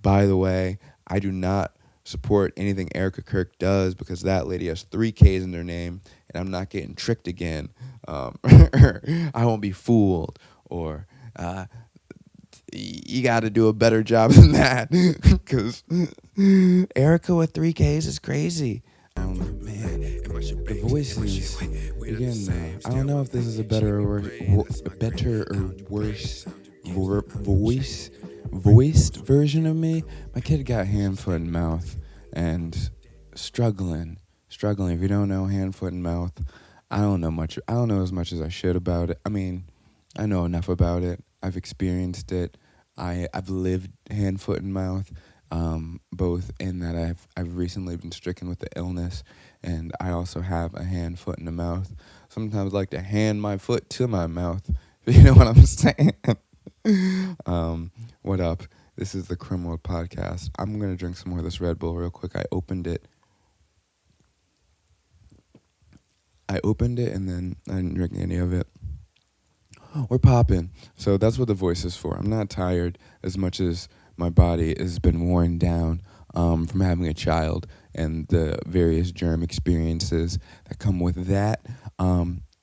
By the way, I do not support anything Erica Kirk does because that lady has 3 Ks in her name, and I'm not getting tricked again. I won't be fooled, or you got to do a better job than that, because Erica with 3 Ks is crazy. Man, the voices again. I don't know if this is a better or worse voiced version of me. My kid got hand, foot, and mouth, and struggling. If you don't know hand, foot, and mouth, I don't know much. I don't know as much as I should about it. I mean, I know enough about it. I've experienced it. I've lived hand, foot, and mouth. Both in that I've recently been stricken with the illness, and I also have a hand, foot, and a mouth. Sometimes I like to hand my foot to my mouth. You know what I'm saying? What up? This is the Creme podcast. I'm gonna drink some more of this Red Bull real quick. I opened it and then I didn't drink any of it. We're popping. So that's what the voice is for. I'm not tired as much as my body has been worn down from having a child and the various germ experiences that come with that.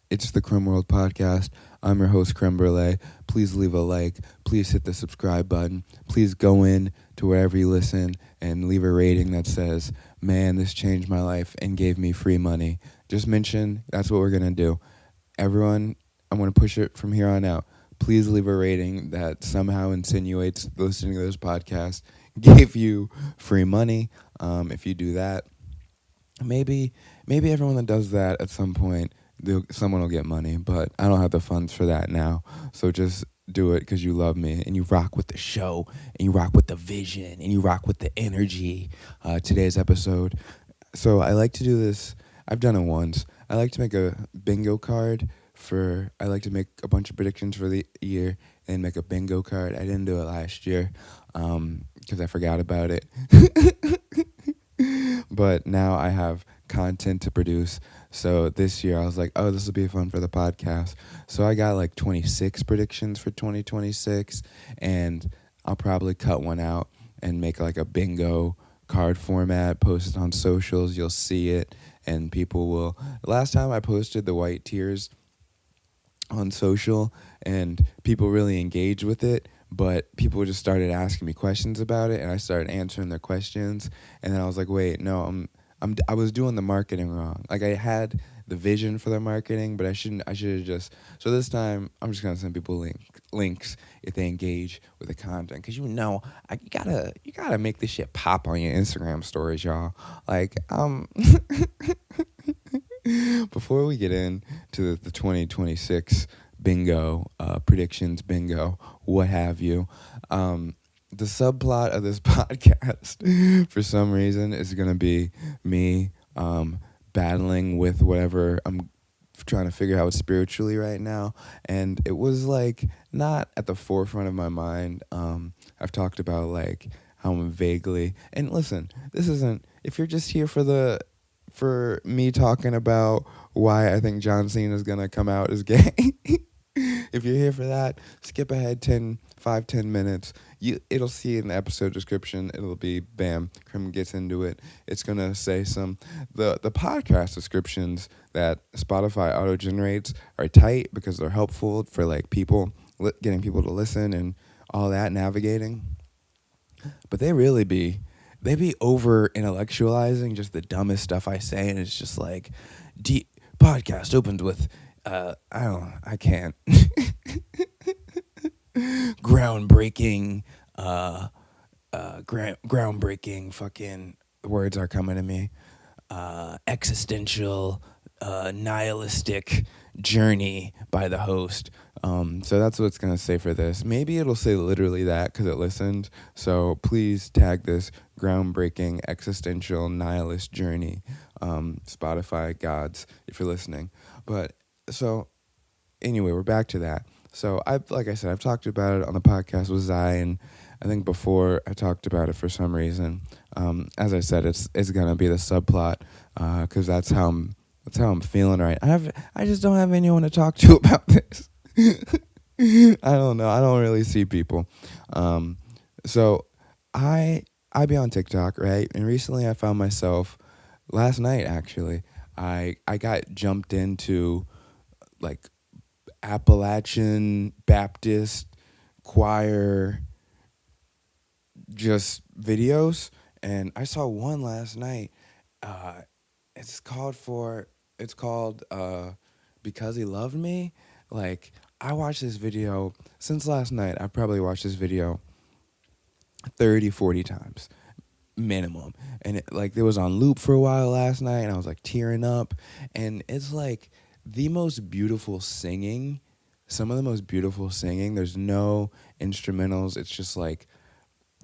It's the Creme World Podcast. I'm your host, Creme Brulee. Please leave a like. Please hit the subscribe button. Please go in to wherever you listen and leave a rating that says, man, this changed my life and gave me free money. Just mention that's what we're going to do. Everyone, I'm going to push it from here on out. Please leave a rating that somehow insinuates listening to this podcast gave you free money. If you do that, maybe everyone that does that at some point, someone will get money, but I don't have the funds for that now. So just do it because you love me and you rock with the show and you rock with the vision and you rock with the energy. Today's episode. So I like to do this. I've done it once. I like to make a bingo card I like to make a bunch of predictions for the year and make a bingo card. I didn't do it last year because I forgot about it. But now I have content to produce. So this year I was like, oh, this will be fun for the podcast. So I got like 26 predictions for 2026, and I'll probably cut one out and make like a bingo card format, post it on socials. You'll see it, and people will. Last time I posted the white tears on social, and people really engaged with it, but people just started asking me questions about it, and I started answering their questions, and then I was like, wait, no, I was doing the marketing wrong. Like, I had the vision for the marketing, but I should have just. So this time, I'm just gonna send people links if they engage with the content, because you gotta make this shit pop on your Instagram stories, y'all. Like, before we get into the 2026 bingo predictions, bingo, what have you, the subplot of this podcast, for some reason, is going to be me battling with whatever I'm trying to figure out spiritually right now. And it was like not at the forefront of my mind. I've talked about like how I'm vaguely, and listen, this isn't, if you're just here for me talking about why I think John Cena is going to come out as gay. If you're here for that, skip ahead 10 minutes. It'll see in the episode description. It'll be, bam, Creme gets into it. It's going to say the podcast descriptions that Spotify auto-generates are tight because they're helpful for like people, getting people to listen and all that, navigating. But they be over intellectualizing just the dumbest stuff I say, and it's just like, podcast opened with, I can't, groundbreaking, groundbreaking fucking words are coming to me, existential, nihilistic journey by the host. So that's what it's going to say for this. Maybe it'll say literally that because it listened. So please tag this groundbreaking, existential, nihilist journey. Spotify gods, if you're listening. But so anyway, we're back to that. So like I said, I've talked about it on the podcast with Zai, and I think before I talked about it for some reason. As I said, it's going to be the subplot because that's how I'm feeling right. I just don't have anyone to talk to about this. I don't know. I don't really see people. So I I be on TikTok, right? And recently I found myself last night actually. I got jumped into like Appalachian Baptist choir just videos, and I saw one last night. Uh, it's called for it's called Because He Loved Me. Like, I watched this video since last night. I've probably watched this video 30, 40 times minimum, and it was on loop for a while last night, and I was like tearing up. And it's like the most beautiful singing, some of the most beautiful singing. There's no instrumentals. It's just like,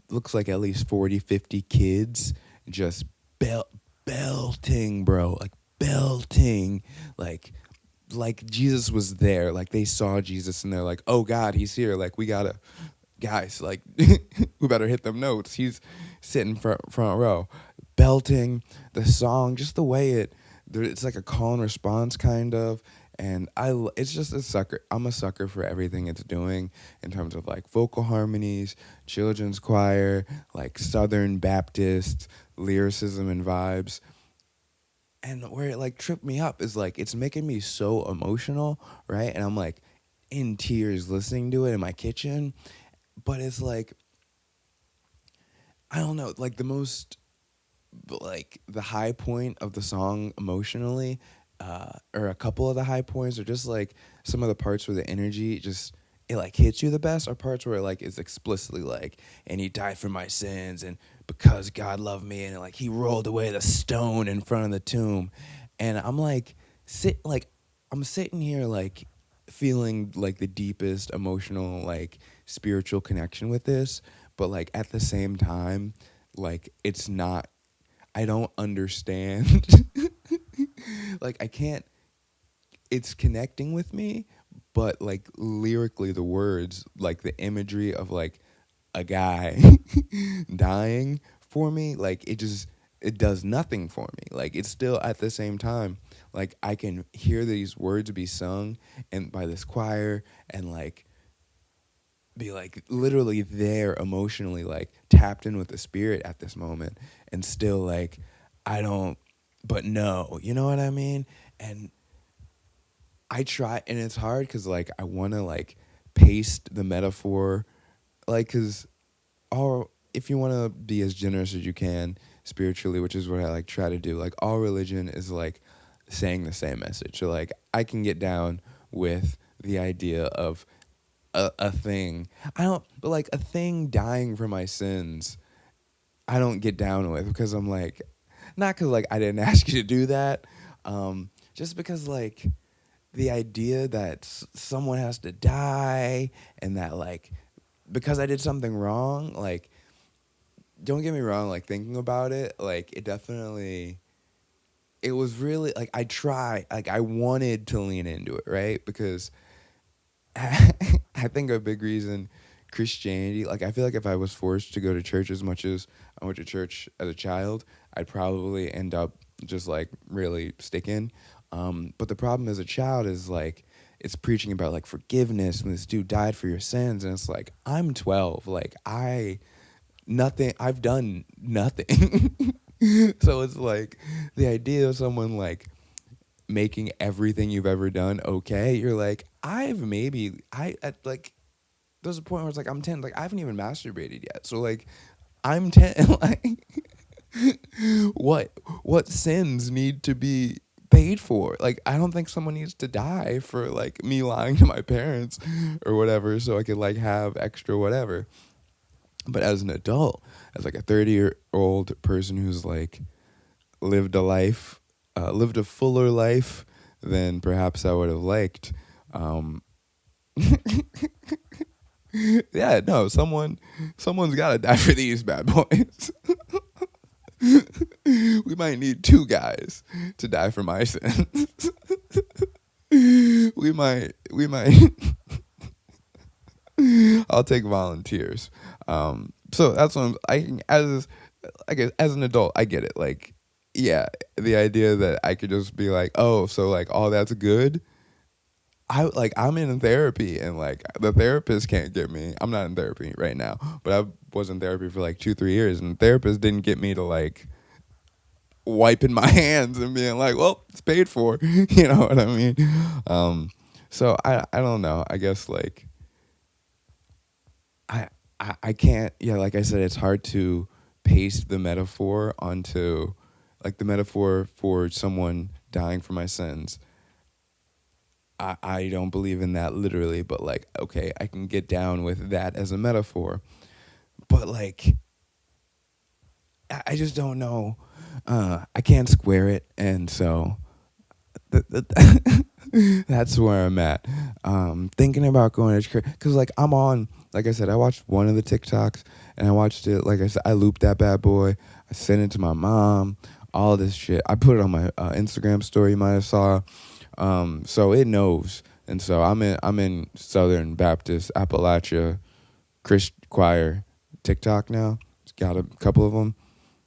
looks like at least 40, 50 kids just belting, bro, like belting, like like Jesus was there. Like, they saw Jesus and they're like, oh God, he's here. Like, we gotta, guys, like, we better hit them notes. He's sitting front row, belting the song, just the way it's like a call and response kind of. And it's just a sucker. I'm a sucker for everything it's doing in terms of like vocal harmonies, children's choir, like Southern Baptist lyricism and vibes. And where it like tripped me up is like it's making me so emotional, right? And I'm like in tears listening to it in my kitchen. But it's like, I don't know, like the high point of the song emotionally, or a couple of the high points, or just like some of the parts where the energy just, it like hits you the best, are parts where it like is explicitly like, and he died for my sins, and because God loved me, and like he rolled away the stone in front of the tomb. And I'm like, I'm sitting here like feeling like the deepest emotional, like spiritual connection with this, but like at the same time, like it's not, I don't understand. Like, I can't, it's connecting with me, but like lyrically, the words, like the imagery of like a guy dying for me, like it does nothing for me. Like, it's still at the same time, like I can hear these words be sung and by this choir, and like be like literally there emotionally, like tapped in with the spirit at this moment, and still like, I don't, but no, you know what I mean? And I try, and it's hard because like I want to like paste the metaphor, like, because all, if you want to be as generous as you can spiritually, which is what I like try to do, like all religion is like saying the same message. So like I can get down with the idea of a thing. I don't, but like a thing dying for my sins, I don't get down with, because I'm like, not because like I didn't ask you to do that, just because like the idea that someone has to die, and that like because I did something wrong, like, don't get me wrong, like thinking about it, like it definitely, it was really like I wanted to lean into it, right? Because I think a big reason Christianity, like I feel like if I was forced to go to church as much as I went to church as a child, I'd probably end up just like really sticking. But the problem as a child is like it's preaching about like forgiveness, and this dude died for your sins, and it's like, I'm 12, like I've done nothing. So it's like the idea of someone like making everything you've ever done okay, you're like, I've maybe I at like there's a point where it's like I'm 10, like I haven't even masturbated yet, so like I'm 10. Like, what what sins need to be paid for? Like, I don't think someone needs to die for like me lying to my parents or whatever, so I could like have extra whatever. But as an adult, as like a 30-year-old person who's like lived a life, lived a fuller life than perhaps I would have liked. Um, yeah, no, someone's got to die for these bad boys. We might need two guys to die for my sins. we might. I'll take volunteers. So that's what I guess as an adult, I get it. Like, yeah, the idea that I could just be like, oh, so like all that's good. I'm in therapy, and like the therapist can't get me. I'm not in therapy right now, but I was in therapy for like 2-3 years, and the therapist didn't get me to like wiping my hands and being like, well, it's paid for. You know what I mean? Um, so I don't know. I guess like I, I can't, yeah, like I said, it's hard to paste the metaphor onto like the metaphor for someone dying for my sins. I don't believe in that literally, but like, okay, I can get down with that as a metaphor. But like, I just don't know. I can't square it. And so that's where I'm at. Thinking about going to church because, like, I'm on. Like I said, I watched one of the TikToks and I watched it. Like I said, I looped that bad boy. I sent it to my mom. All this shit. I put it on my Instagram story. You might have saw. So it knows. And so I'm in Southern Baptist Appalachia Christ choir TikTok now. It's got a couple of them.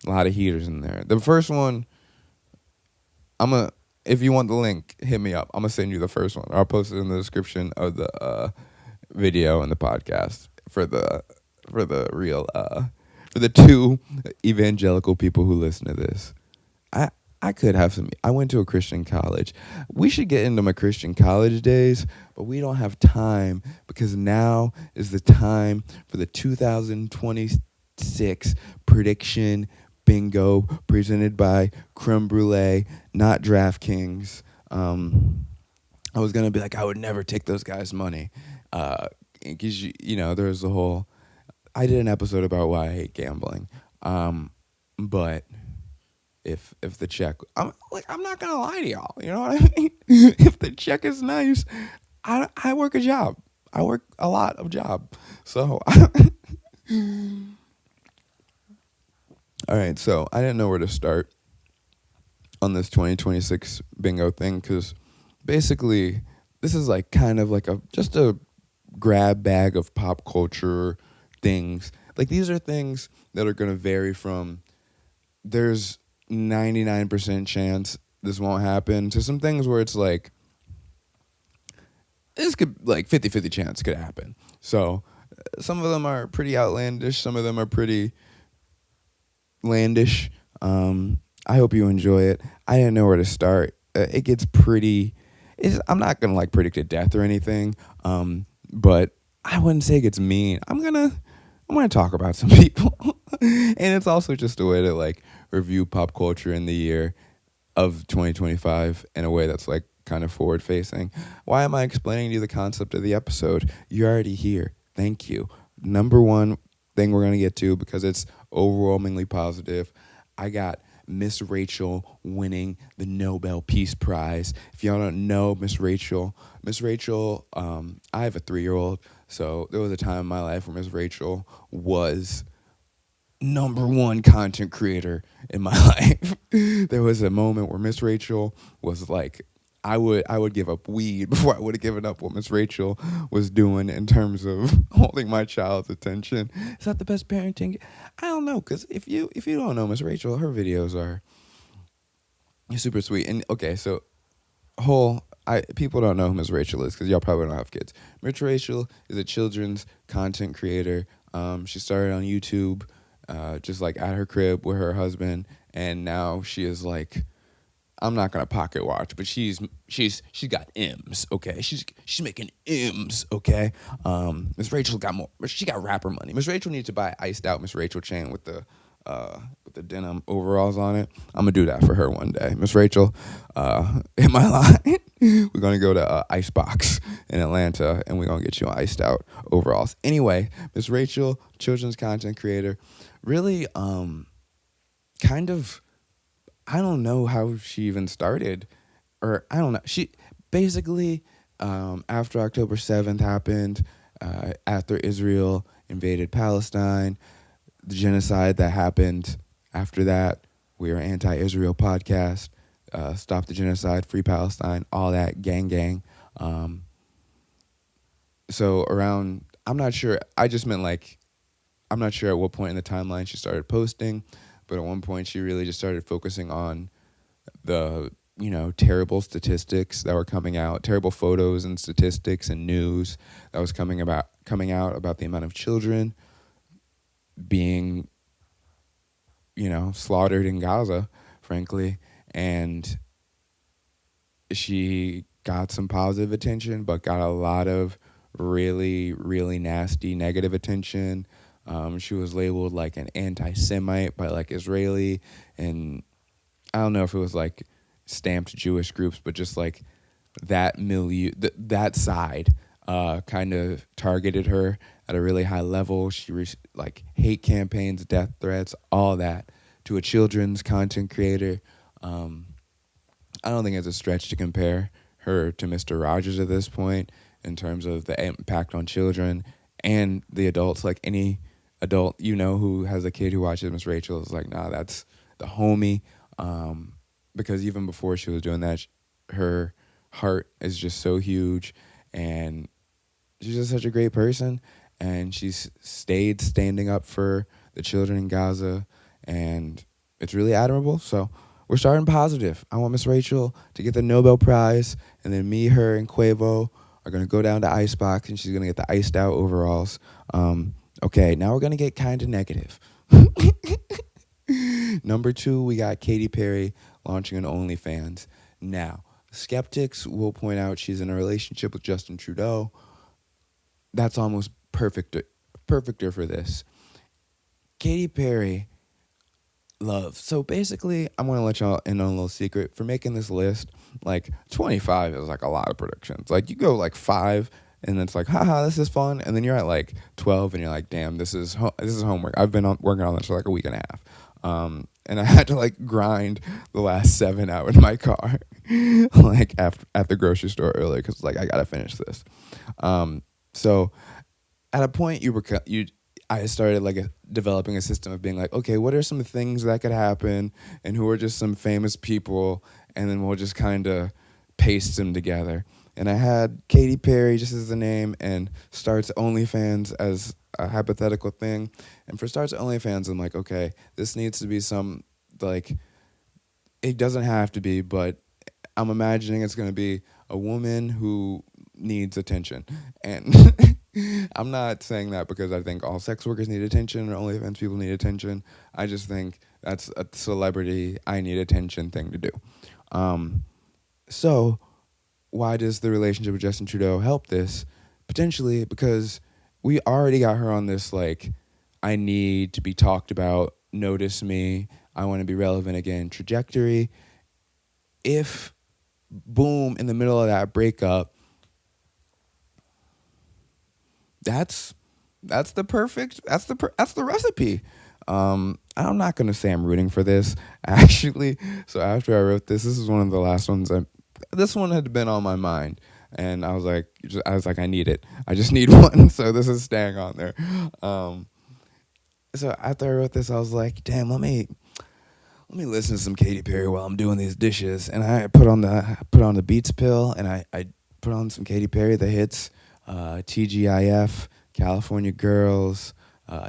A lot of heaters in there. The first one, if you want the link, hit me up. I'm gonna send you the first one. I'll post it in the description of the video and the podcast for the real for the two evangelical people who listen to this. I could have some. I went to a Christian college. We should get into my Christian college days, but we don't have time because now is the time for the 2026 prediction bingo presented by Creme Brulee, not DraftKings. I was gonna be like, I would never take those guys' money, because there's the whole. I did an episode about why I hate gambling, but if the check, I'm not gonna lie to y'all. You know what I mean? If the check is nice, I work a job. I work a lot of job. So, all right. So I didn't know where to start on this 2026 bingo thing because basically this is like kind of like just a grab bag of pop culture things. Like these are things that are gonna vary from there's 99% chance this won't happen to some things where it's like this could like 50-50 chance could happen. So some of them are pretty outlandish, some of them are pretty landish. I hope you enjoy it. I didn't know where to start. It gets pretty. I'm not gonna like predict a death or anything, but I wouldn't say it gets mean. I'm gonna talk about some people, and it's also just a way to like review pop culture in the year of 2025 in a way that's like kind of forward facing. Why am I explaining to you the concept of the episode? You're already here. Thank you. Number one thing we're gonna get to because it's overwhelmingly positive. I got Miss Rachel winning the Nobel Peace Prize. If y'all don't know Miss Rachel, I have a 3-year-old, so there was a time in my life where Miss Rachel was number one content creator in my life. There was a moment where Miss Rachel was like, I would give up weed before I would have given up what Miss Rachel was doing in terms of holding my child's attention. Is that the best parenting? I don't know, because if you don't know Miss Rachel, her videos are super sweet. And okay, so people don't know who Miss Rachel is because y'all probably don't have kids. Miss Rachel is a children's content creator. She started on YouTube, just like at her crib with her husband, and now she is like, I'm not gonna pocket watch, but she's got M's, okay? She's making M's, okay? Miss Rachel got more. She got rapper money. Miss Rachel needs to buy iced out Miss Rachel chain with the denim overalls on it. I'm gonna do that for her one day. Miss Rachel, in my line, we're gonna go to Icebox in Atlanta, and we're gonna get you iced out overalls. Anyway, Miss Rachel, children's content creator, really, kind of. I don't know how she even started, or I don't know. She basically, after October 7th happened, after Israel invaded Palestine, the genocide that happened after that, we are anti-Israel podcast, stop the genocide, free Palestine, all that, gang. So around, I'm not sure, I just meant like, I'm not sure at what point in the timeline she started posting, but at one point she really just started focusing on the terrible statistics that were coming out, terrible photos and statistics and news that was coming out about the amount of children being, slaughtered in Gaza, frankly. And she got some positive attention, but got a lot of really, really nasty negative attention. She was labeled like an anti-Semite by like Israeli, and I don't know if it was like stamped Jewish groups, but just like that milieu, that side, kind of targeted her at a really high level. She like hate campaigns, death threats, all that to a children's content creator. I don't think it's a stretch to compare her to Mr. Rogers at this point in terms of the impact on children and the adults. Like any adult, who has a kid who watches Miss Rachel is like, nah, that's the homie. Because even before she was doing that, her heart is just so huge, and she's just such a great person, and she's stayed standing up for the children in Gaza, and it's really admirable. So we're starting positive. I want Miss Rachel to get the Nobel Prize, and then me, her, and Quavo are going to go down to Icebox, and she's going to get the iced out overalls. Okay, now we're going to get kind of negative. Number 2, we got Katy Perry launching an OnlyFans. Now, skeptics will point out she's in a relationship with Justin Trudeau. That's almost perfecter for this. Katy Perry loves. So basically, I'm going to let y'all in on a little secret. For making this list, like 25 is like a lot of predictions. Like you go like 5 and it's like, haha, this is fun. And then you're at like 12 and you're like, damn, this is homework. I've been working on this for like a week and a half. And I had to like grind the last 7 out in my car, like at the grocery store earlier, because like I gotta finish this. So at a point I started like developing a system of being like, okay, what are some things that could happen, and who are just some famous people, and then we'll just kind of paste them together. And I had Katy Perry just as the name, and starts OnlyFans as a hypothetical thing. And for starts OnlyFans, I'm like, okay, this needs to be some, like, it doesn't have to be, but I'm imagining it's going to be a woman who needs attention. And I'm not saying that because I think all sex workers need attention or OnlyFans people need attention. I just think that's a celebrity, I need attention thing to do. So why does the relationship with Justin Trudeau help this? Potentially because we already got her on this, like, I need to be talked about, notice me, I want to be relevant again trajectory. If, boom, in the middle of that breakup, that's the recipe. I'm not going to say I'm rooting for this, actually. So after I wrote this is one of the last ones. This one had been on my mind, and I was like, I need it. I just need one, so this is staying on there. So after I wrote this, I was like, damn, let me listen to some Katy Perry while I'm doing these dishes. And I put on the Beats pill, and I put on some Katy Perry, the hits, TGIF, California Girls,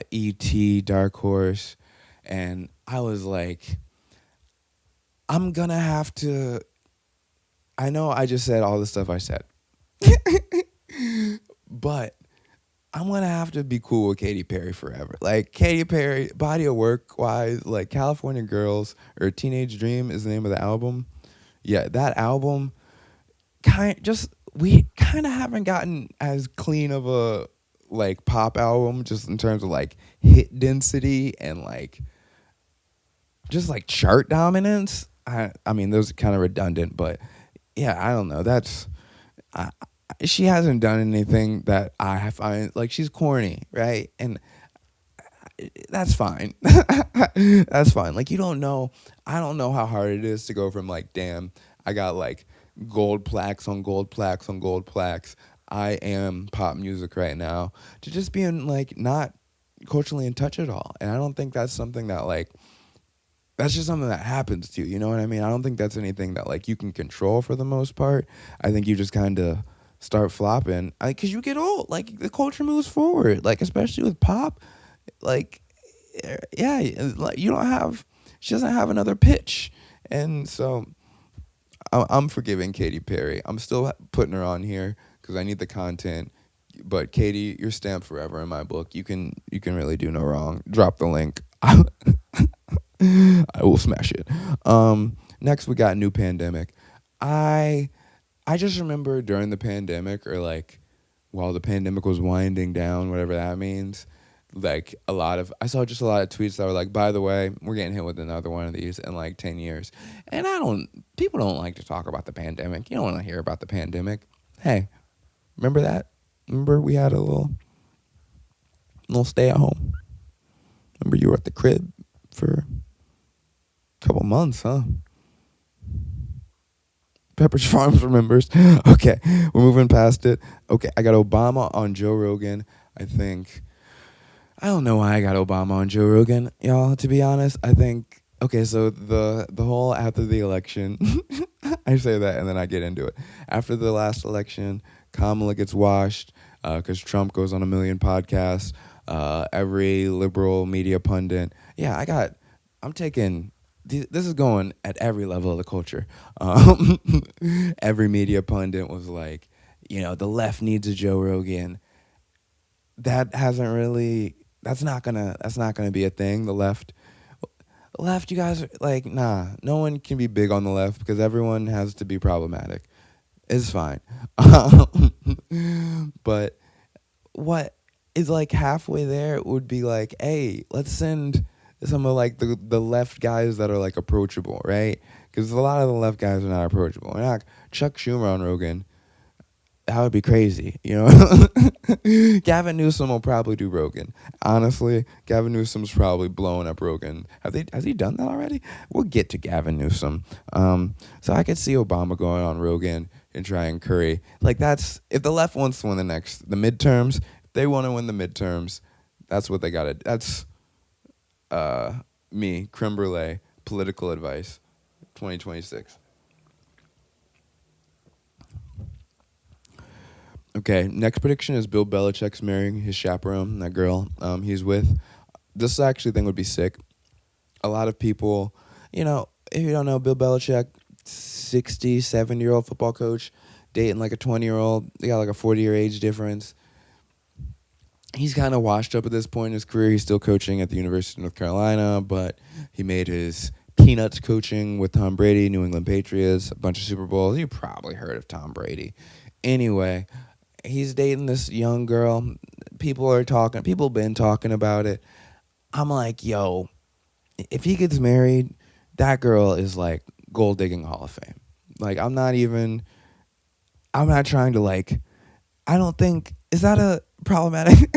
E.T., Dark Horse, and I was like, I'm gonna have to. I know I just said all the stuff I said, but I'm going to have to be cool with Katy Perry forever. Like, Katy Perry, body of work-wise, like, California Girls, or Teenage Dream is the name of the album. Yeah, that album, we kind of haven't gotten as clean of a, like, pop album, just in terms of, like, hit density and, like, just, like, chart dominance. I mean, those are kind of redundant, but yeah, I don't know. She hasn't done anything that I find, like, she's corny, right? And that's fine. That's fine. Like, I don't know how hard it is to go from, like, damn, I got, like, gold plaques on gold plaques on gold plaques. I am pop music right now, to just being, like, not culturally in touch at all. And I don't think that's something that, like, that's just something that happens to you, you know what I mean? I don't think that's anything that, like, you can control for the most part. I think you just kind of start flopping. Because you get old. Like, the culture moves forward. Like, especially with pop. Like, yeah, like, she doesn't have another pitch. And so I'm forgiving Katy Perry. I'm still putting her on here because I need the content. But Katy, you're stamped forever in my book. You can really do no wrong. Drop the link. I will smash it. Next we got new pandemic. I I just remember during the pandemic, or like while the pandemic was winding down, whatever that means, like I saw just a lot of tweets that were like, by the way, we're getting hit with another one of these in like 10 years. And people don't like to talk about the pandemic. You don't want to hear about the pandemic. Hey, remember that? Remember we had a little stay at home? Remember you were at the crib for a couple months, huh? Pepperidge Farms remembers. Okay, we're moving past it. Okay, I got Obama on Joe Rogan. I don't know why I got Obama on Joe Rogan, y'all, to be honest. I think, okay, so the whole after the election, I say that and then I get into it. After the last election, Kamala gets washed because Trump goes on a million podcasts. Every liberal media pundit. Yeah, I'm taking, this is going at every level of the culture. Every media pundit was like, the left needs a Joe Rogan. That's not gonna be a thing. The left, you guys are like, nah, no one can be big on the left because everyone has to be problematic. It's fine. But what is like halfway there would be like, hey, let's send some of like the left guys that are like approachable, right? Because a lot of the left guys are not approachable. We're not Chuck Schumer on Rogan. That would be crazy, Gavin Newsom will probably do Rogan. Honestly, Gavin Newsom's probably blowing up Rogan. Has he done that already? We'll get to Gavin Newsom. So I could see Obama going on Rogan and try and curry. Like that's, if the left wants to win the midterms, if they want to win the midterms, that's what they got to, that's me, creme brulee, political advice, 2026. Okay, next prediction is Bill Belichick's marrying his chaperone, that girl he's with. This actually thing would be sick. A lot of people, if you don't know, Bill Belichick, 67-year-old football coach, dating like a 20-year-old. They got like a 40-year age difference. He's kind of washed up at this point in his career. He's still coaching at the University of North Carolina, but he made his peanuts coaching with Tom Brady, New England Patriots, a bunch of Super Bowls. You probably heard of Tom Brady. Anyway, he's dating this young girl. People been talking about it. I'm like, yo, if he gets married, that girl is like gold digging Hall of Fame. Like, I'm not trying to like, I don't think, is that a problematic?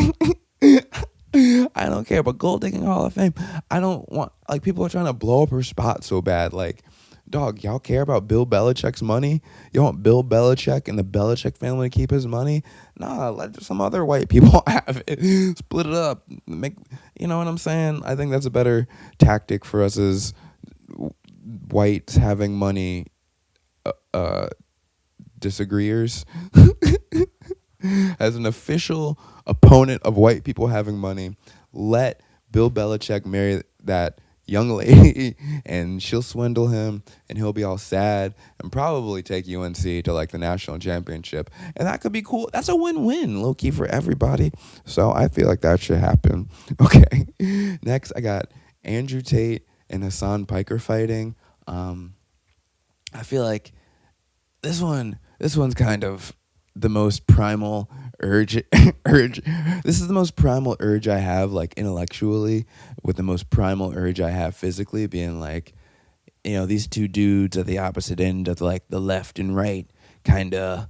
I don't care, but gold digging Hall of Fame. I don't want, like, people are trying to blow up her spot so bad. Like, dog, y'all care about Bill Belichick's money? You want Bill Belichick and the Belichick family to keep his money? Nah, let some other white people have it. Split it up. You know what I'm saying? I think that's a better tactic for us as whites having money disagreeers. As an official opponent of white people having money, let Bill Belichick marry that young lady and she'll swindle him and he'll be all sad and probably take UNC to like the national championship, and that could be cool. That's a win-win, low-key, for everybody. So I feel like that should happen. Okay, next I got Andrew Tate and Hassan Piker fighting. I feel like this one's kind of the most primal urge. This is the most primal urge I have, like, intellectually, with the most primal urge I have physically, being like, these two dudes at the opposite end of like the left and right kind of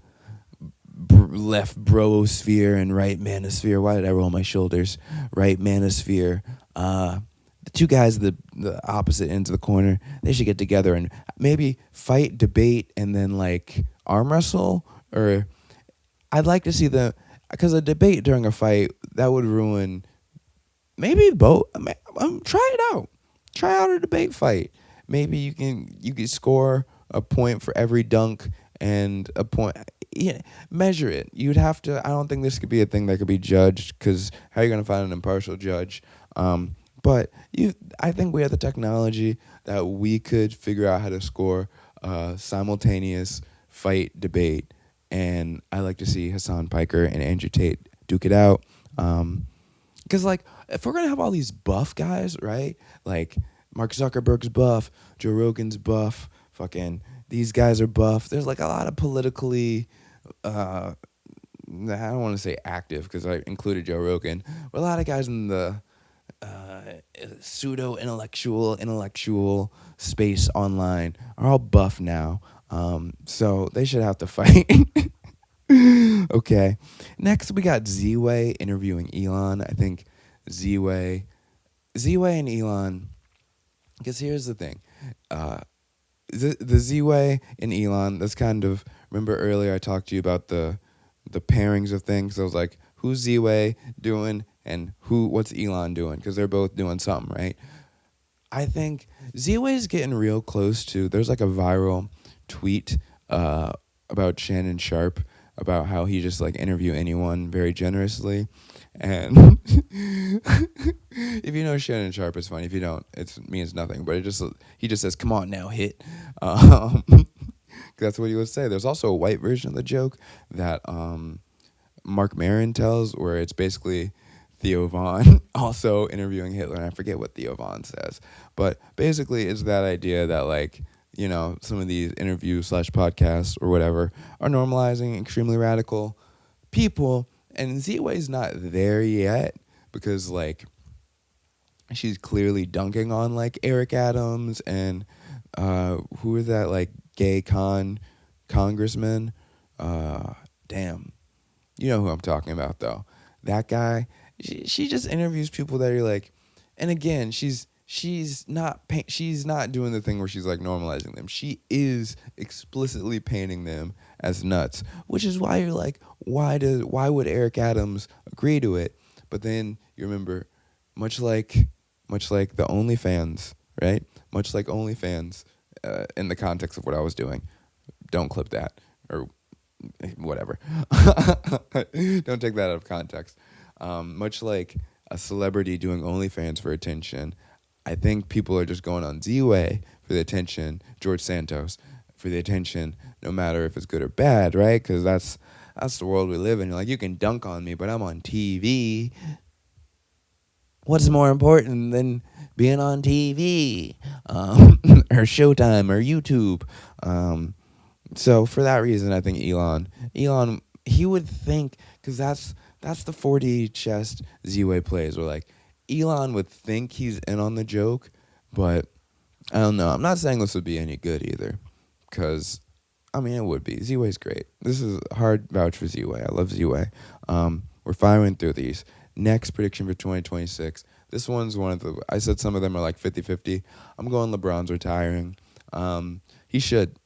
left brosphere and right manosphere. Why did I roll my shoulders? Right manosphere. The two guys at the opposite ends of the corner, they should get together and maybe fight, debate, and then like arm wrestle. Or I'd like to see because a debate during a fight, that would ruin maybe both. Try it out. Try out a debate fight. Maybe you can score a point for every dunk and a point. Yeah, measure it. You'd have to. I don't think this could be a thing that could be judged, because how are you going to find an impartial judge? But I think we have the technology that we could figure out how to score simultaneous fight debate, and I like to see Hassan Piker and Andrew Tate duke it out. Because like if we're gonna have all these buff guys, right? Like Mark Zuckerberg's buff, Joe Rogan's buff, fucking these guys are buff. There's like a lot of politically, I don't want to say active because I included Joe Rogan, but a lot of guys in the pseudo intellectual space online are all buff now. So they should have to fight. Okay. Next, we got Z-Way interviewing Elon. I think Z-Way and Elon, because here's the thing. The Z-Way and Elon, that's kind of, remember earlier I talked to you about the pairings of things. I was like, who's Z-Way doing and what's Elon doing? Because they're both doing something, right? I think Z-Way is getting real close to, there's like a viral tweet about Shannon Sharp, about how he just like interview anyone very generously. And if you know Shannon Sharp, it's funny. If you don't, it means nothing. But he just says, "Come on now, hit." That's what he would say. There's also a white version of the joke that Mark Maron tells, where it's basically Theo Von also interviewing Hitler, and I forget what Theo Von says, but basically it's that idea that like, you know, some of these interviews / podcasts or whatever are normalizing extremely radical people, and Z-Way's not there yet because like she's clearly dunking on like Eric Adams and who is that like gay congressman? Damn, you know who I'm talking about though. That guy. She just interviews people that are like, and again, she's not doing the thing where she's like normalizing them. She is explicitly painting them as nuts, which is why you're like, why would Eric Adams agree to it? But then you remember, much like the OnlyFans, right? Much like OnlyFans, in the context of what I was doing. Don't clip that or whatever. Don't take that out of context. Much like a celebrity doing OnlyFans for attention, I think people are just going on Z-Way for the attention, George Santos for the attention, no matter if it's good or bad, right? Because that's the world we live in. You're like, you can dunk on me, but I'm on TV. What's more important than being on TV or Showtime or YouTube? So for that reason, I think Elon, he would think, because that's the 4D chess Z-Way plays, where like Elon would think he's in on the joke, but I don't know. I'm not saying this would be any good either, because I mean it would be. Z-Way's great. This is a hard vouch for Z-Way. I love Z-Way. We're firing through these. Next prediction for 2026. This one's one of the, I said some of them are like 50-50. I'm going LeBron's retiring. He should.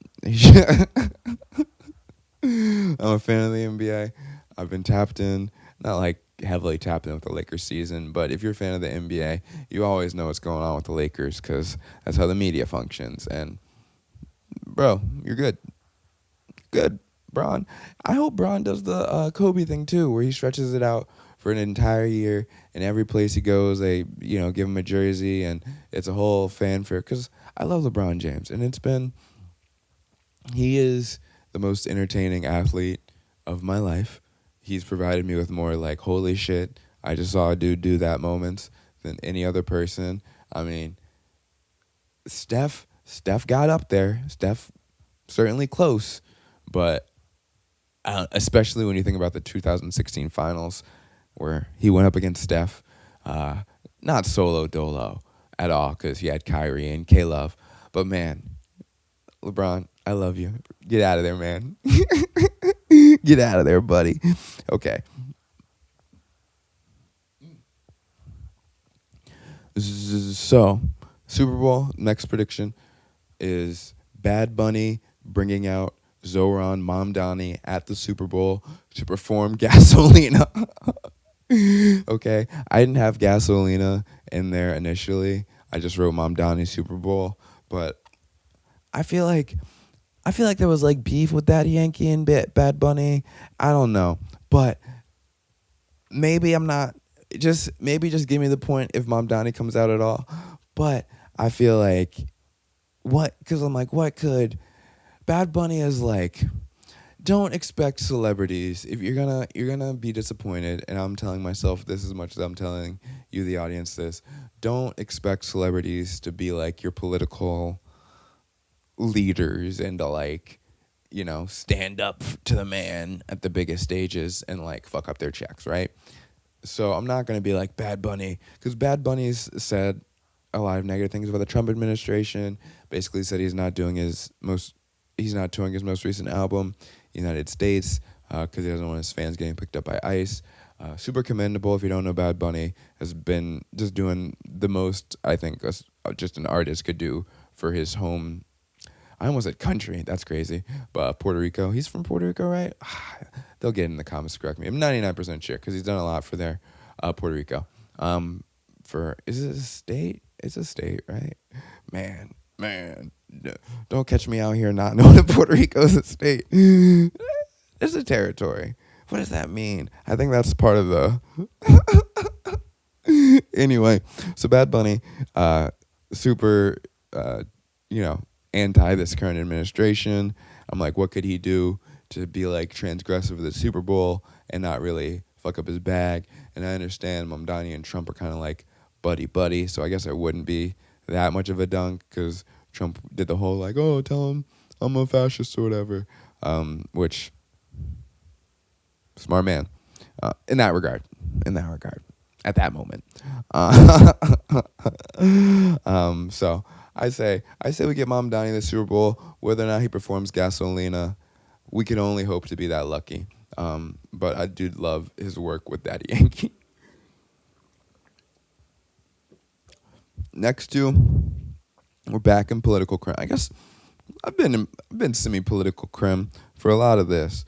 I'm a fan of the NBA. I've been tapped in, not like heavily tapped in with the Lakers season, but if you're a fan of the NBA, you always know what's going on with the Lakers because that's how the media functions. And, bro, you're good. Good, Bron. I hope Bron does the Kobe thing too, where he stretches it out for an entire year, and every place he goes, they give him a jersey, and it's a whole fanfare. Because I love LeBron James, and he is the most entertaining athlete of my life. He's provided me with more like, holy shit, I just saw a dude do that moments than any other person. I mean, Steph got up there. Steph certainly close, but especially when you think about the 2016 finals where he went up against Steph, not solo dolo at all because he had Kyrie and K-Love, but man, LeBron, I love you. Get out of there, man. Get out of there, buddy. Okay. So, Super Bowl, next prediction is Bad Bunny bringing out Zoran Mamdani at the Super Bowl to perform Gasolina. Okay. I didn't have Gasolina in there initially. I just wrote Mamdani Super Bowl, but I feel like there was like beef with Daddy Yankee and Bad Bunny. I don't know, but maybe I'm not. Just give me the point if Mamdani comes out at all. But I feel like what could Bad Bunny is like, don't expect celebrities. If you're gonna be disappointed, and I'm telling myself this as much as I'm telling you, the audience, this. Don't expect celebrities to be like your political leaders and to like, stand up to the man at the biggest stages and like fuck up their checks, right? So I'm not gonna be like Bad Bunny, because Bad Bunny's said a lot of negative things about the Trump administration. Basically said he's not touring his most recent album, United States, because he doesn't want his fans getting picked up by ICE. Super commendable. If you don't know, Bad Bunny has been just doing the most I think just an artist could do for his home. I almost said country. That's crazy. But Puerto Rico. He's from Puerto Rico, right? They'll get in the comments to correct me. I'm 99% sure because he's done a lot for their Puerto Rico. Is it a state? It's a state, right? Man. Don't catch me out here not knowing that Puerto Rico is a state. It's a territory. What does that mean? I think that's part of the... Anyway, so Bad Bunny, super, anti this current administration. I'm like, what could he do to be like transgressive of the Super Bowl and not really fuck up his bag? And I understand Mamdani and Trump are kind of like buddy, so I guess it wouldn't be that much of a dunk because Trump did the whole like, oh, tell him I'm a fascist or whatever, which smart man in that regard, at that moment. So I say we get Mamdani the Super Bowl. Whether or not he performs Gasolina, we can only hope to be that lucky. But I do love his work with Daddy Yankee. Next two, we're back in political crime. I guess I've been semi-political crime for a lot of this.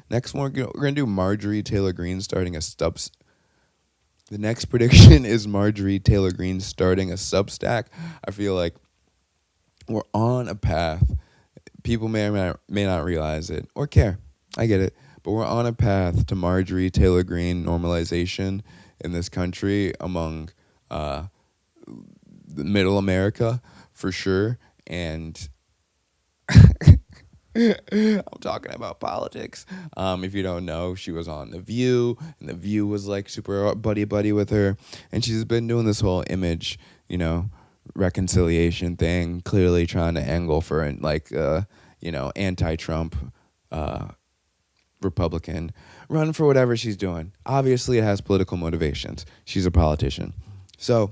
Next one, we're gonna do Marjorie Taylor Greene starting a Substack. The next prediction is Marjorie Taylor Greene starting a Substack. I feel like we're on a path. People may or may not realize it or care. I get it. But we're on a path to Marjorie Taylor Greene normalization in this country among the middle America for sure. And I'm talking about politics. If you don't know, she was on The View, and The View was like super buddy with her. And she's been doing this whole image, reconciliation thing, clearly trying to angle for like, anti-Trump Republican run for whatever she's doing. Obviously, it has political motivations. She's a politician. So,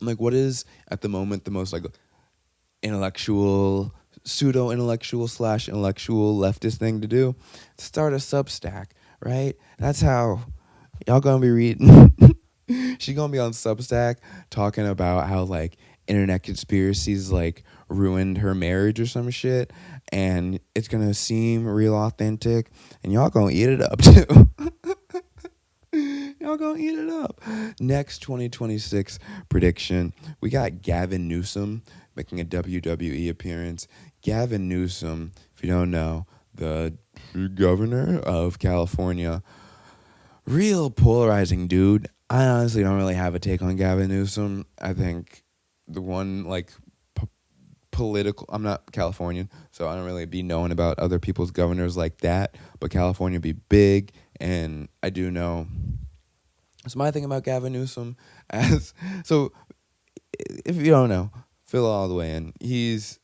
like, what is at the moment the most like intellectual, pseudo-intellectual / intellectual leftist thing to do? Start a Substack, right? That's how y'all gonna be reading. She's gonna be on Substack talking about how like internet conspiracies like ruined her marriage or some shit, and it's gonna seem real authentic, and y'all gonna eat it up too. Y'all gonna eat it up. Next 2026 prediction, we got Gavin Newsom making a WWE appearance. Gavin Newsom, if you don't know, the governor of California, real polarizing dude. I honestly don't really have a take on Gavin Newsom. I think the one like political, I'm not Californian, so I don't really be knowing about other people's governors like that, but California be big, and I do know. So my thing about Gavin Newsom, so if you don't know, fill all the way in. He's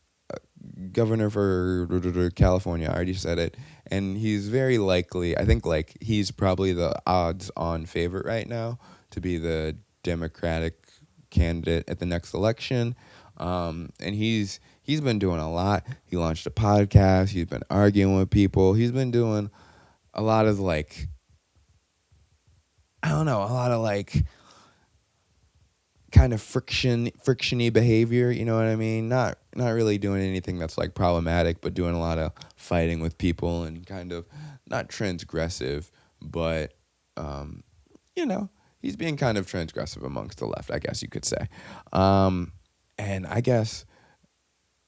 governor for California. I already said it, and he's very likely. I think like he's probably the odds-on favorite right now to be the Democratic candidate at the next election. And he's been doing a lot. He launched a podcast. He's been arguing with people. He's been doing a lot of like, I don't know, a lot of like kind of frictiony behavior, you know what I mean? Not really doing anything that's like problematic, but doing a lot of fighting with people and kind of not transgressive, but he's being kind of transgressive amongst the left, I guess you could say. And I guess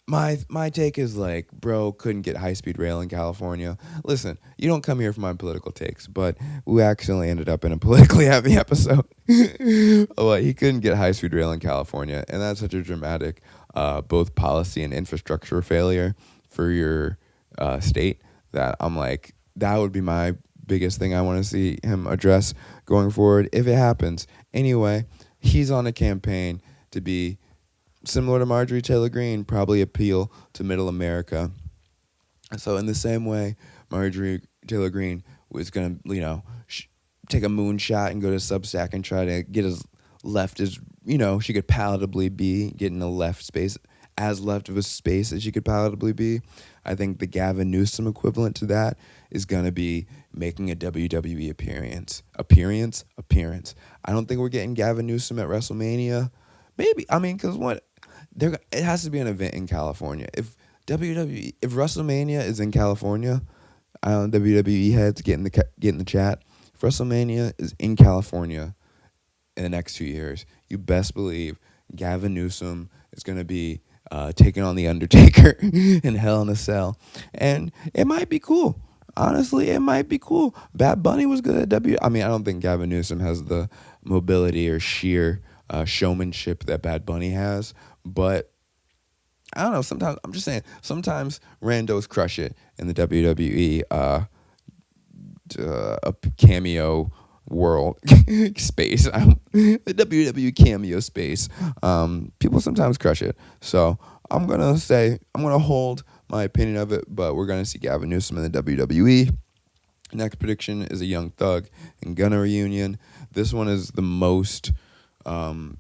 my take is like, bro, couldn't get high-speed rail in California. Listen, you don't come here for my political takes, but we accidentally ended up in a politically heavy episode. Well, he couldn't get high-speed rail in California, and that's such a dramatic both policy and infrastructure failure for your state, that I'm like, that would be my biggest thing I want to see him address going forward if it happens. Anyway, he's on a campaign to be similar to Marjorie Taylor Greene, probably appeal to middle America. So in the same way, Marjorie Taylor Greene was going to, take a moonshot and go to Substack and try to get as left as, she could palatably be, getting a left space, as left of a space as she could palatably be. I think the Gavin Newsom equivalent to that is going to be making a WWE appearance. I don't think we're getting Gavin Newsom at WrestleMania. Maybe. I mean, because it has to be an event in California. If WrestleMania is in California, WWE heads get in the chat. If WrestleMania is in California in the next 2 years, you best believe Gavin Newsom is going to be taking on the Undertaker in Hell in a Cell, and it might be cool. Honestly, it might be cool. Bad Bunny was good at I mean, I don't think Gavin Newsom has the mobility or sheer showmanship that Bad Bunny has, but I don't know. Sometimes I'm just saying. Sometimes randos crush it in the WWE a cameo world space. The WWE cameo space. People sometimes crush it. So I'm gonna hold my opinion of it, but we're gonna see Gavin Newsom in the WWE. Next prediction is a Young Thug and Gunna reunion. This one is the most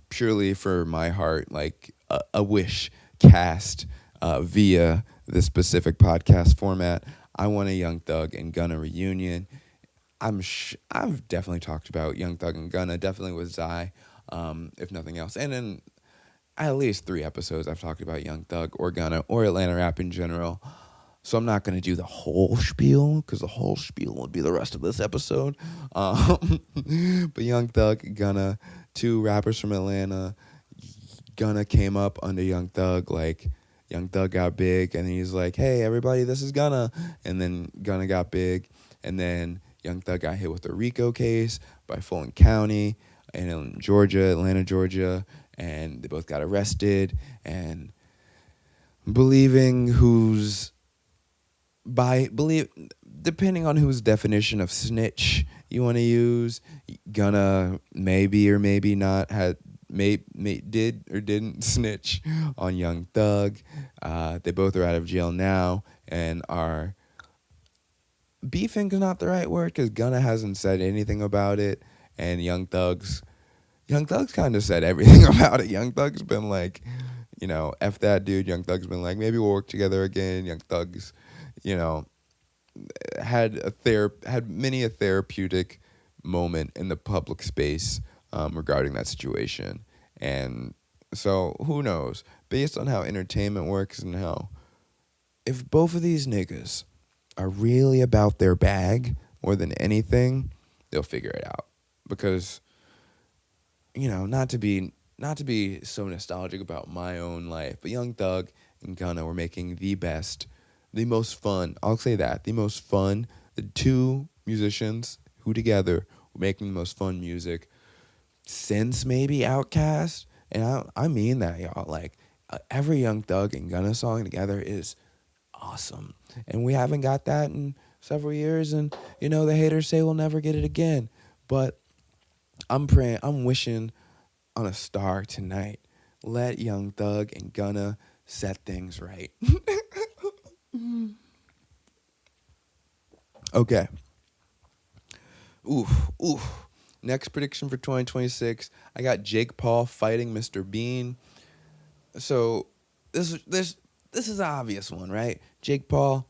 purely for my heart, like a wish cast via this specific podcast format. I want a Young Thug and Gunna reunion. I've definitely talked about Young Thug and Gunna, definitely with Zai, if nothing else. And in at least 3 episodes, I've talked about Young Thug or Gunna or Atlanta rap in general. So I'm not going to do the whole spiel, because the whole spiel would be the rest of this episode. But Young Thug, Gunna, 2 rappers from Atlanta. Gunna came up under Young Thug, like Young Thug got big, and he's like, hey, everybody, this is Gunna. And then Gunna got big, and then Young Thug got hit with a RICO case by Fulton County in Georgia, Atlanta, Georgia, and they both got arrested. And depending on whose definition of snitch you want to use, Gunna maybe or maybe not did or didn't snitch on Young Thug. They both are out of jail now and are beefing is not the right word, because Gunna hasn't said anything about it, and Young Thug's kind of said everything about it. Young Thug's been like, F that dude. Young Thug's been like, maybe we'll work together again. Young Thug's, had many a therapeutic moment in the public space regarding that situation. And so who knows, based on how entertainment works and how, if both of these niggas are really about their bag more than anything, they'll figure it out. Because, not to be so nostalgic about my own life, but Young Thug and Gunna were making the most fun, I'll say that, the most fun, the 2 musicians who together were making the most fun music since maybe Outkast. And I mean that, y'all. Like, every Young Thug and Gunna song together is awesome. And we haven't got that in several years, and, the haters say we'll never get it again. But I'm wishing on a star tonight. Let Young Thug and Gunna set things right. Okay. Oof. Next prediction for 2026, I got Jake Paul fighting Mr. Bean. So this is an obvious one, right? Jake Paul,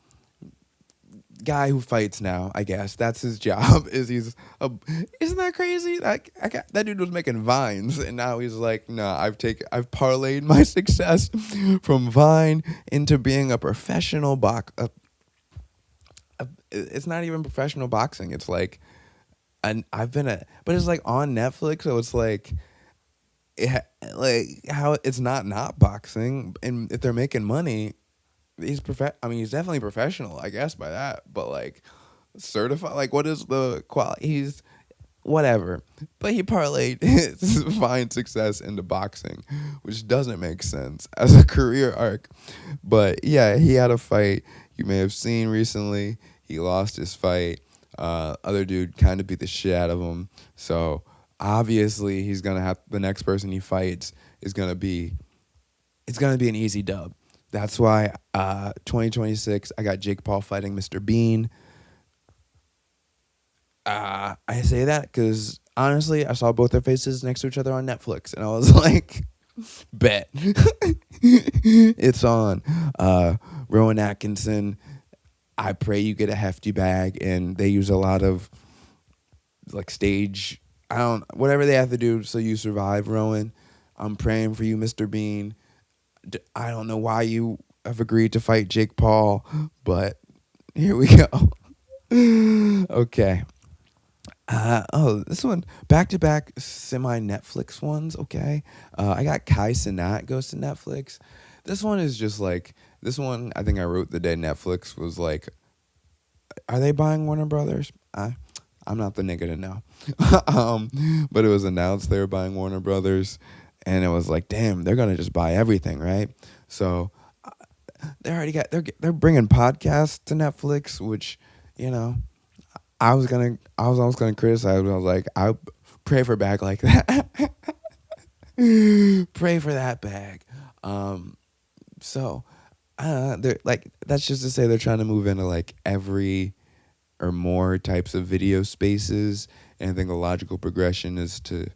guy who fights now, I guess that's his job. Isn't that crazy? That dude was making vines, and now he's like, nah, I've parlayed my success from Vine into being a professional it's not even professional boxing. It's like, but it's like on Netflix, so it's like, how it's not boxing, and if they're making money, he's definitely professional, I guess, by that, but like certified, like what is the quality? whatever. But he parlayed his fine success into boxing, which doesn't make sense as a career arc. But yeah, he had a fight you may have seen recently. He lost his fight. Other dude kind of beat the shit out of him. So obviously he's gonna have the next person he fights is gonna be it's gonna be an easy dub. That's why 2026 I got Jake Paul fighting Mr. Bean. I say that because honestly, I saw both their faces next to each other on Netflix, and I was like, bet. It's on. Rowan Atkinson, I pray you get a hefty bag, and they use a lot of like stage, whatever they have to do so you survive, Rowan. I'm praying for you, Mr. Bean. I don't know why you have agreed to fight Jake Paul, but here we go. Okay. This one, back-to-back semi-Netflix ones, okay? I got Kai Cenat goes to Netflix. This one is just like, I think I wrote the day Netflix was like, are they buying Warner Brothers? I'm not the nigga to know. But it was announced they were buying Warner Brothers, and it was like, damn, they're going to just buy everything, right? So they're bringing podcasts to Netflix, which, you know, I was almost gonna criticize, but I was like, I pray for a bag like that. Pray for that bag. So they're like, that's just to say they're trying to move into like every or more types of video spaces, and I think a logical progression is to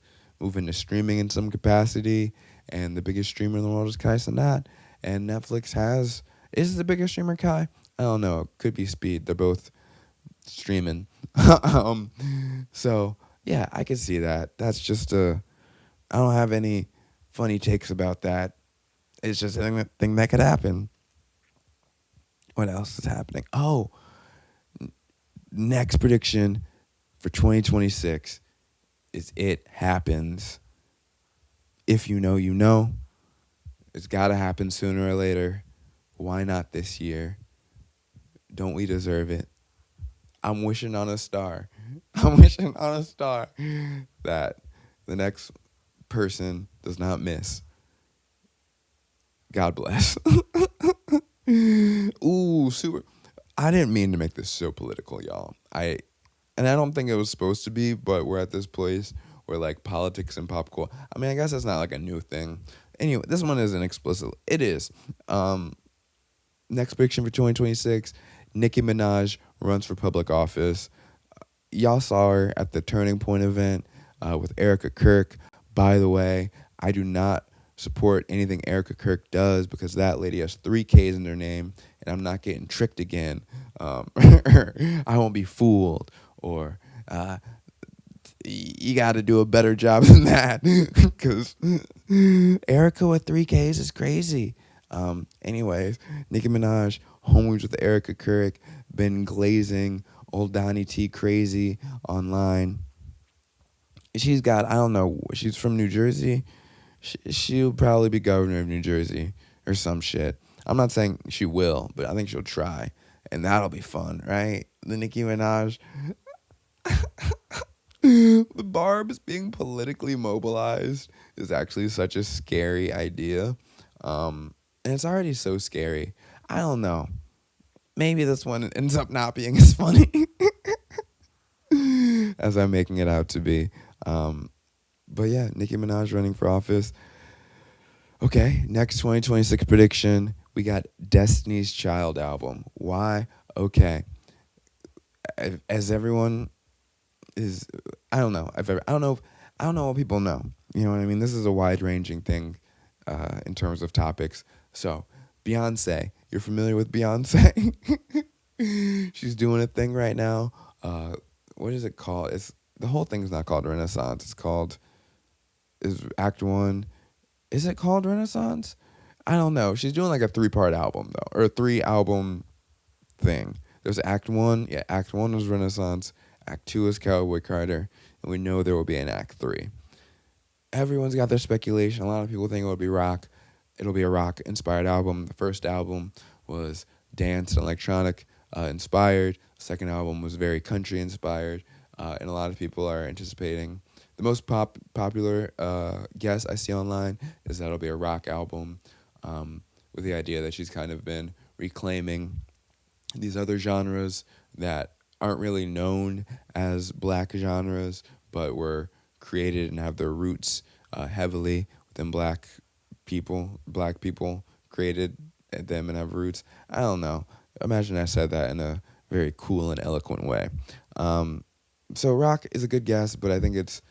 move into streaming in some capacity. And the biggest streamer in the world is Kai Cenat, and Netflix is the biggest streamer Kai? I don't know. It could be Speed. They're both streaming. So yeah, I can see that. That's just I don't have any funny takes about that. It's just a thing that could happen. What else is happening? Oh, next prediction for 2026 is it happens. If you know, you know. It's got to happen sooner or later. Why not this year? Don't we deserve it? I'm wishing on a star. I'm wishing on a star that the next person does not miss. God bless. Ooh, super. I didn't mean to make this so political, y'all. I don't think it was supposed to be, but we're at this place where like politics and pop culture. I mean, I guess it's not like a new thing. Anyway, this one isn't explicit. It is. Next prediction for 2026, Nicki Minaj runs for public office. Y'all saw her at the Turning Point event with Erica Kirk. By the way, I do not support anything Erica Kirk does because that lady has 3 Ks in her name, and I'm not getting tricked again. I won't be fooled, or you got to do a better job than that because Erica with 3 Ks is crazy. Anyways, Nicki Minaj, homies with Erica Kirk, been glazing old Donnie T crazy online. She's got, I don't know, she's from New Jersey. She'll probably be governor of New Jersey or some shit. I'm not saying she will, but I think she'll try. And that'll be fun, right? The Nicki Minaj. The Barb's being politically mobilized is actually such a scary idea. And it's already so scary. I don't know. Maybe this one ends up not being as funny as I'm making it out to be. But yeah, Nicki Minaj running for office. Okay, next 2026 prediction. We got Destiny's Child album. Why? Okay. As everyone is, I don't know what people know. You know what I mean? This is a wide-ranging thing in terms of topics. So, Beyonce. You're familiar with Beyonce? She's doing a thing right now. What is it called? The whole thing's not called Renaissance. It's called, is Act 1. Is it called Renaissance? I don't know. She's doing like a 3-part album, though. Or a 3-album thing. There's Act 1. Yeah, Act 1 was Renaissance. Act 2 is Cowboy Carter. And we know there will be an Act 3. Everyone's got their speculation. A lot of people think it would be rock. It'll be a rock-inspired album. The first album was dance and electronic inspired. The second album was very country-inspired. and a lot of people are anticipating. The most popular guess I see online is that it'll be a rock album, with the idea that she's kind of been reclaiming these other genres that aren't really known as black genres, but were created and have their roots heavily within black people. Black people created them and have roots. I don't know. Imagine I said that in a very cool and eloquent way. So rock is a good guess, but I think it's,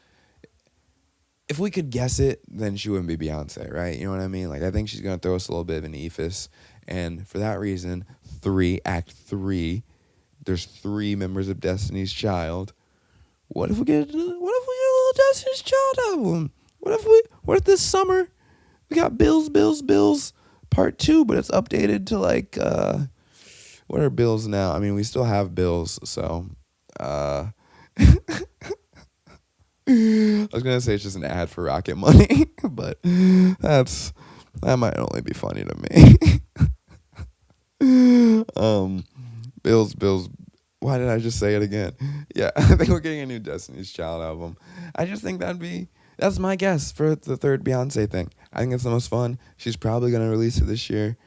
if we could guess it, then she wouldn't be Beyonce, right? You know what I mean? Like, I think she's gonna throw us a little bit of an ephus, and for that reason, Act 3, there's 3 members of Destiny's Child. What if we get a little Destiny's Child album? What if this summer we got Bills Part 2, but it's updated to like what are Bills now? I mean, we still have Bills, so I was gonna say it's just an ad for Rocket Money, but that might only be funny to me. Bills. Why did I just say it again? Yeah, I think we're getting a new Destiny's Child album. I just think that's my guess for the third Beyonce thing. I think it's the most fun. She's probably gonna release it this year,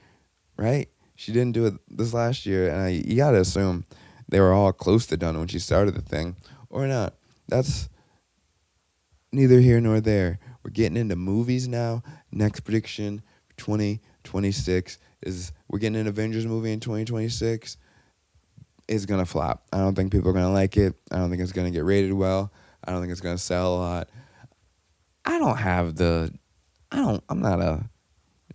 right? She didn't do it this last year, and you gotta assume they were all close to done when she started the thing, or not. That's neither here nor there. We're getting into movies now. Next prediction for 2026 is we're getting an Avengers movie in 2026. It's going to flop. I don't think people are going to like it. I don't think it's going to get rated well. I don't think it's going to sell a lot. I'm not a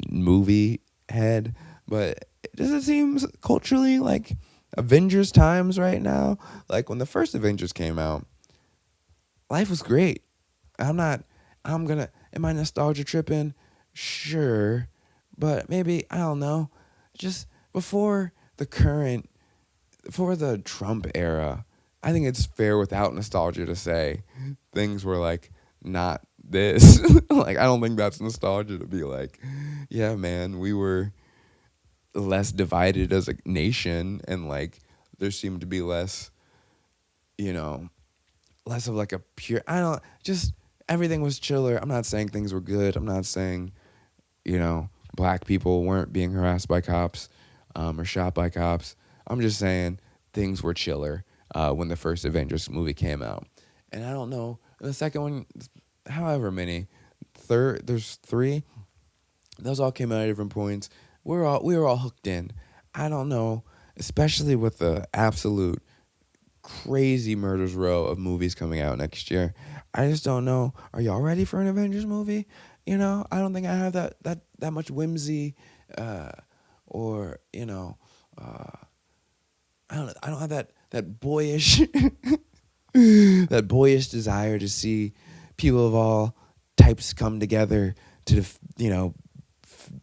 movie head, but does it seem culturally like Avengers times right now? Like when the first Avengers came out, life was great. Am I nostalgia tripping? Sure. But maybe, I don't know, just before the Trump era, I think it's fair without nostalgia to say things were like not this. Like, I don't think that's nostalgia to be like, yeah, man, we were less divided as a nation, and like there seemed to be less of like a pure, everything was chiller. I'm not saying things were good. I'm not saying, black people weren't being harassed by cops or shot by cops. I'm just saying things were chiller when the first Avengers movie came out. And I don't know, the second one, however many, there's 3. Those all came out at different points. We were all hooked in. I don't know, especially with the absolute crazy murders row of movies coming out next year. I just don't know. Are y'all ready for an Avengers movie? I don't think I have that much whimsy, or I don't have that boyish that boyish desire to see people of all types come together to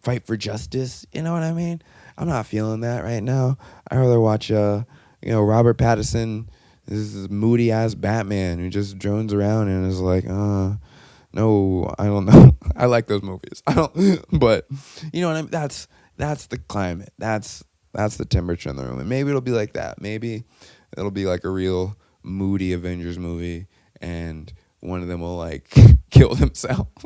fight for justice. You know what I mean? I'm not feeling that right now. I'd rather watch Robert Pattinson, this is moody ass Batman who just drones around and is like, no, I don't know. I like those movies. But you know what I mean? That's the climate. That's the temperature in the room. And maybe it'll be like that. Maybe it'll be like a real moody Avengers movie, and one of them will like kill themselves.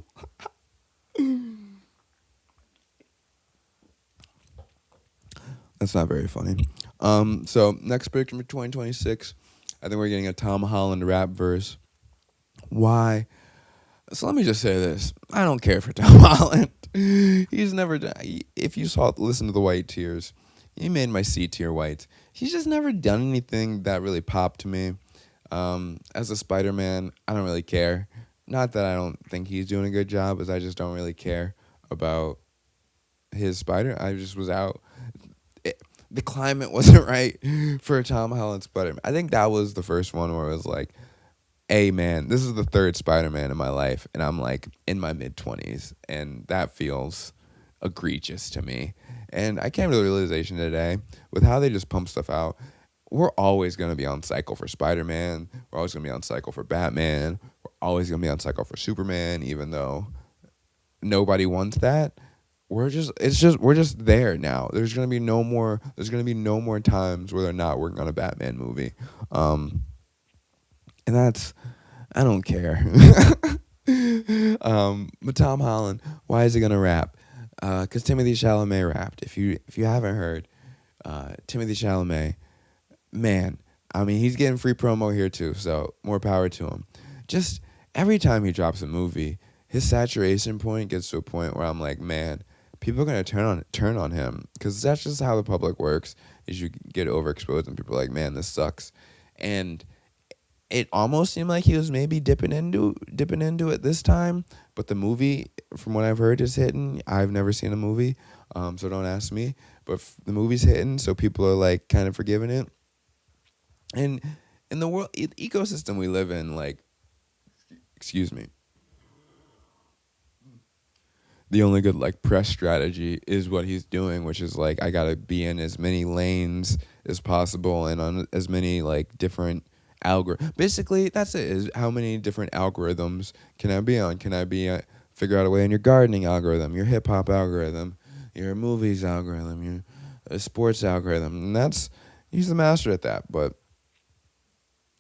That's not very funny. So next prediction for 2026, I think we're getting a Tom Holland rap verse. Why? So let me just say this. I don't care for Tom Holland. He's never done. If you listen to the White Tears, he made my C tier white. He's just never done anything that really popped to me. As a Spider-Man, I don't really care. Not that I don't think he's doing a good job, as I just don't really care about his Spider. I just was out. The climate wasn't right for a Tom Holland Spider-Man. I think that was the first one where it was like, hey, man, this is the third Spider-Man in my life, and I'm like in my mid-20s, and that feels egregious to me. And I came to the realization today, with how they just pump stuff out, we're always going to be on cycle for Spider-Man. We're always going to be on cycle for Batman. We're always going to be on cycle for Superman, even though nobody wants that. We're just there now. There's going to be no more times where they're not working on a Batman movie. and that's I don't care. But Tom Holland, why is he gonna rap? Because Timothy Chalamet rapped. If you haven't heard, Timothy Chalamet, man, I mean he's getting free promo here too, so more power to him. Just every time he drops a movie, his saturation point gets to a point where I'm like, man, people are gonna turn on him because that's just how the public works. Is you get overexposed and people are like, man, this sucks, and it almost seemed like he was maybe dipping into it this time, but the movie, from what I've heard, is hitting. I've never seen a movie, so don't ask me. But the movie's hitting, so people are like kind of forgiving it. And in the world ecosystem we live in, like, excuse me, the only good like press strategy is what he's doing, which is like I gotta be in as many lanes as possible and on as many like different basically that's it, is how many different algorithms can I be on. Can I be figure out a way in your gardening algorithm, your hip-hop algorithm, your movies algorithm, your sports algorithm, and that's he's the master at that. But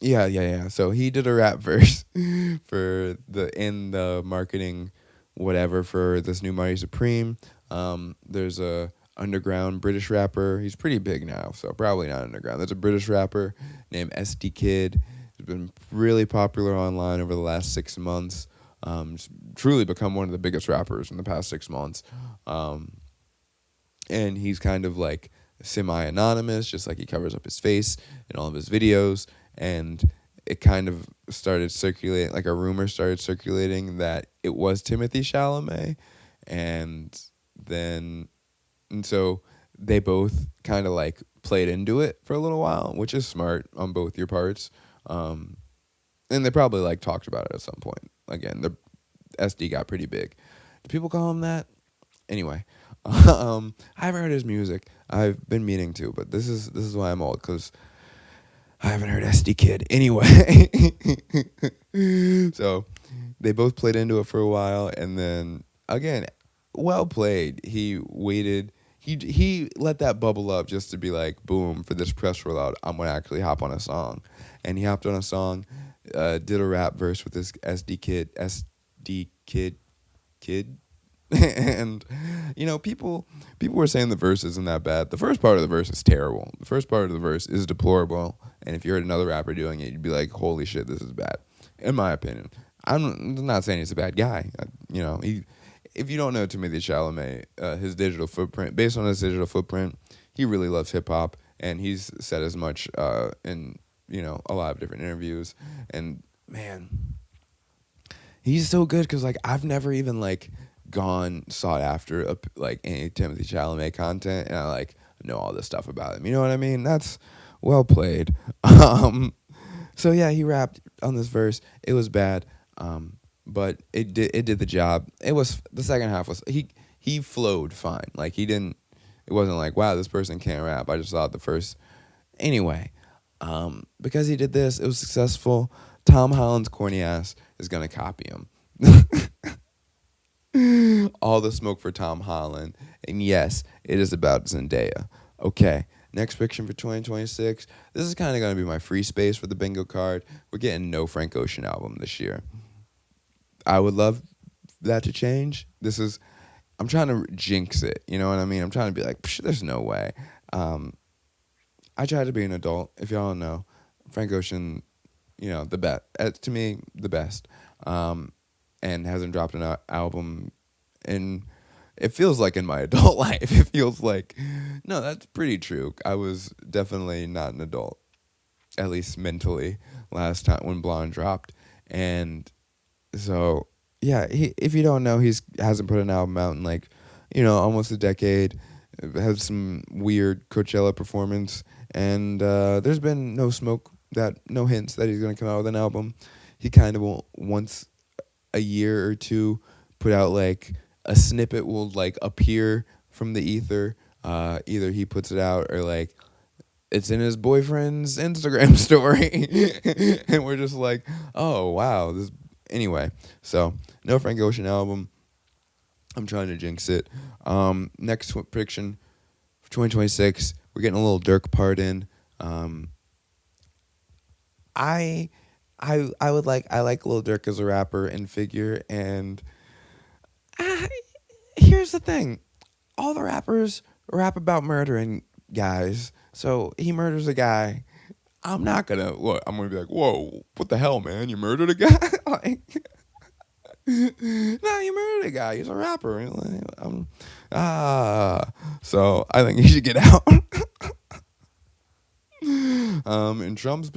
yeah, so he did a rap verse for the marketing whatever for this new Marty Supreme. There's a underground British rapper. He's pretty big now, so probably not underground. There's a British rapper named SD Kid. He's been really popular online over the last 6 months. Truly become one of the biggest rappers in the past 6 months. And he's kind of like semi-anonymous, just like he covers up his face in all of his videos. And it kind of started circulating, like a rumor started circulating that it was Timothy Chalamet. And so they both kind of like played into it for a little while, which is smart on both your parts. And they probably like talked about it at some point. Again, the SD got pretty big. Do people call him that? Anyway, I haven't heard his music. I've been meaning to, but this is why I'm old, because I haven't heard SD Kid. Anyway, so they both played into it for a while, and then again, well played. He waited. He let that bubble up just to be like, boom, for this press rollout, I'm gonna actually hop on a song, and he hopped on a song, did a rap verse with this SD kid. And people were saying the verse isn't that bad. The first part of the verse is terrible. The first part of the verse is deplorable, and if you heard another rapper doing it, you'd be like, holy shit, this is bad, in my opinion. I'm not saying he's a bad guy. If you don't know Timothy Chalamet, his digital footprint, based on his digital footprint, he really loves hip hop, and he's said as much in a lot of different interviews. And man, he's so good because like I've never even like gone sought after like any Timothy Chalamet content, and I like know all this stuff about him. You know what I mean? That's well played. So yeah, he rapped on this verse. It was bad, but it did the job. It was the second half was he flowed fine. Like he didn't. It wasn't like, wow, this person can't rap. I just thought the first. Anyway, because he did this, it was successful. Tom Holland's corny ass is gonna copy him. All the smoke for Tom Holland. And yes, it is about Zendaya. Okay, next prediction for 2026. This is kind of going to be my free space for the bingo card. We're getting no Frank Ocean album this year. I would love that to change. I'm trying to jinx it. You know what I mean? I'm trying to be like, there's no way. I try to be an adult. If y'all don't know, Frank Ocean, the best. To me, the best. And hasn't dropped an album in, it feels like in my adult life. It feels like, no, that's pretty true. I was definitely not an adult, at least mentally, last time when Blonde dropped. And so, yeah, if you don't know, hasn't put an album out in like, almost a decade. Has some weird Coachella performance. And there's been no hints that he's going to come out with an album. He kind of once a year or two put out like a snippet will like appear from the ether. Either he puts it out or like it's in his boyfriend's Instagram story. And we're just like, oh wow, anyway. So no Frank Ocean album. I'm trying to jinx it. Next prediction for 2026, we're getting a little Dirk part in. I I like Lil Durk as a rapper and figure, and uh, here's the thing: all the rappers rap about murdering guys. So he murders a guy. I'm not gonna what? I'm gonna be like, whoa, what the hell, man? You murdered a guy? Like, no, you murdered a guy. He's a rapper. Like, ah, so I think he should get out. And Trump's.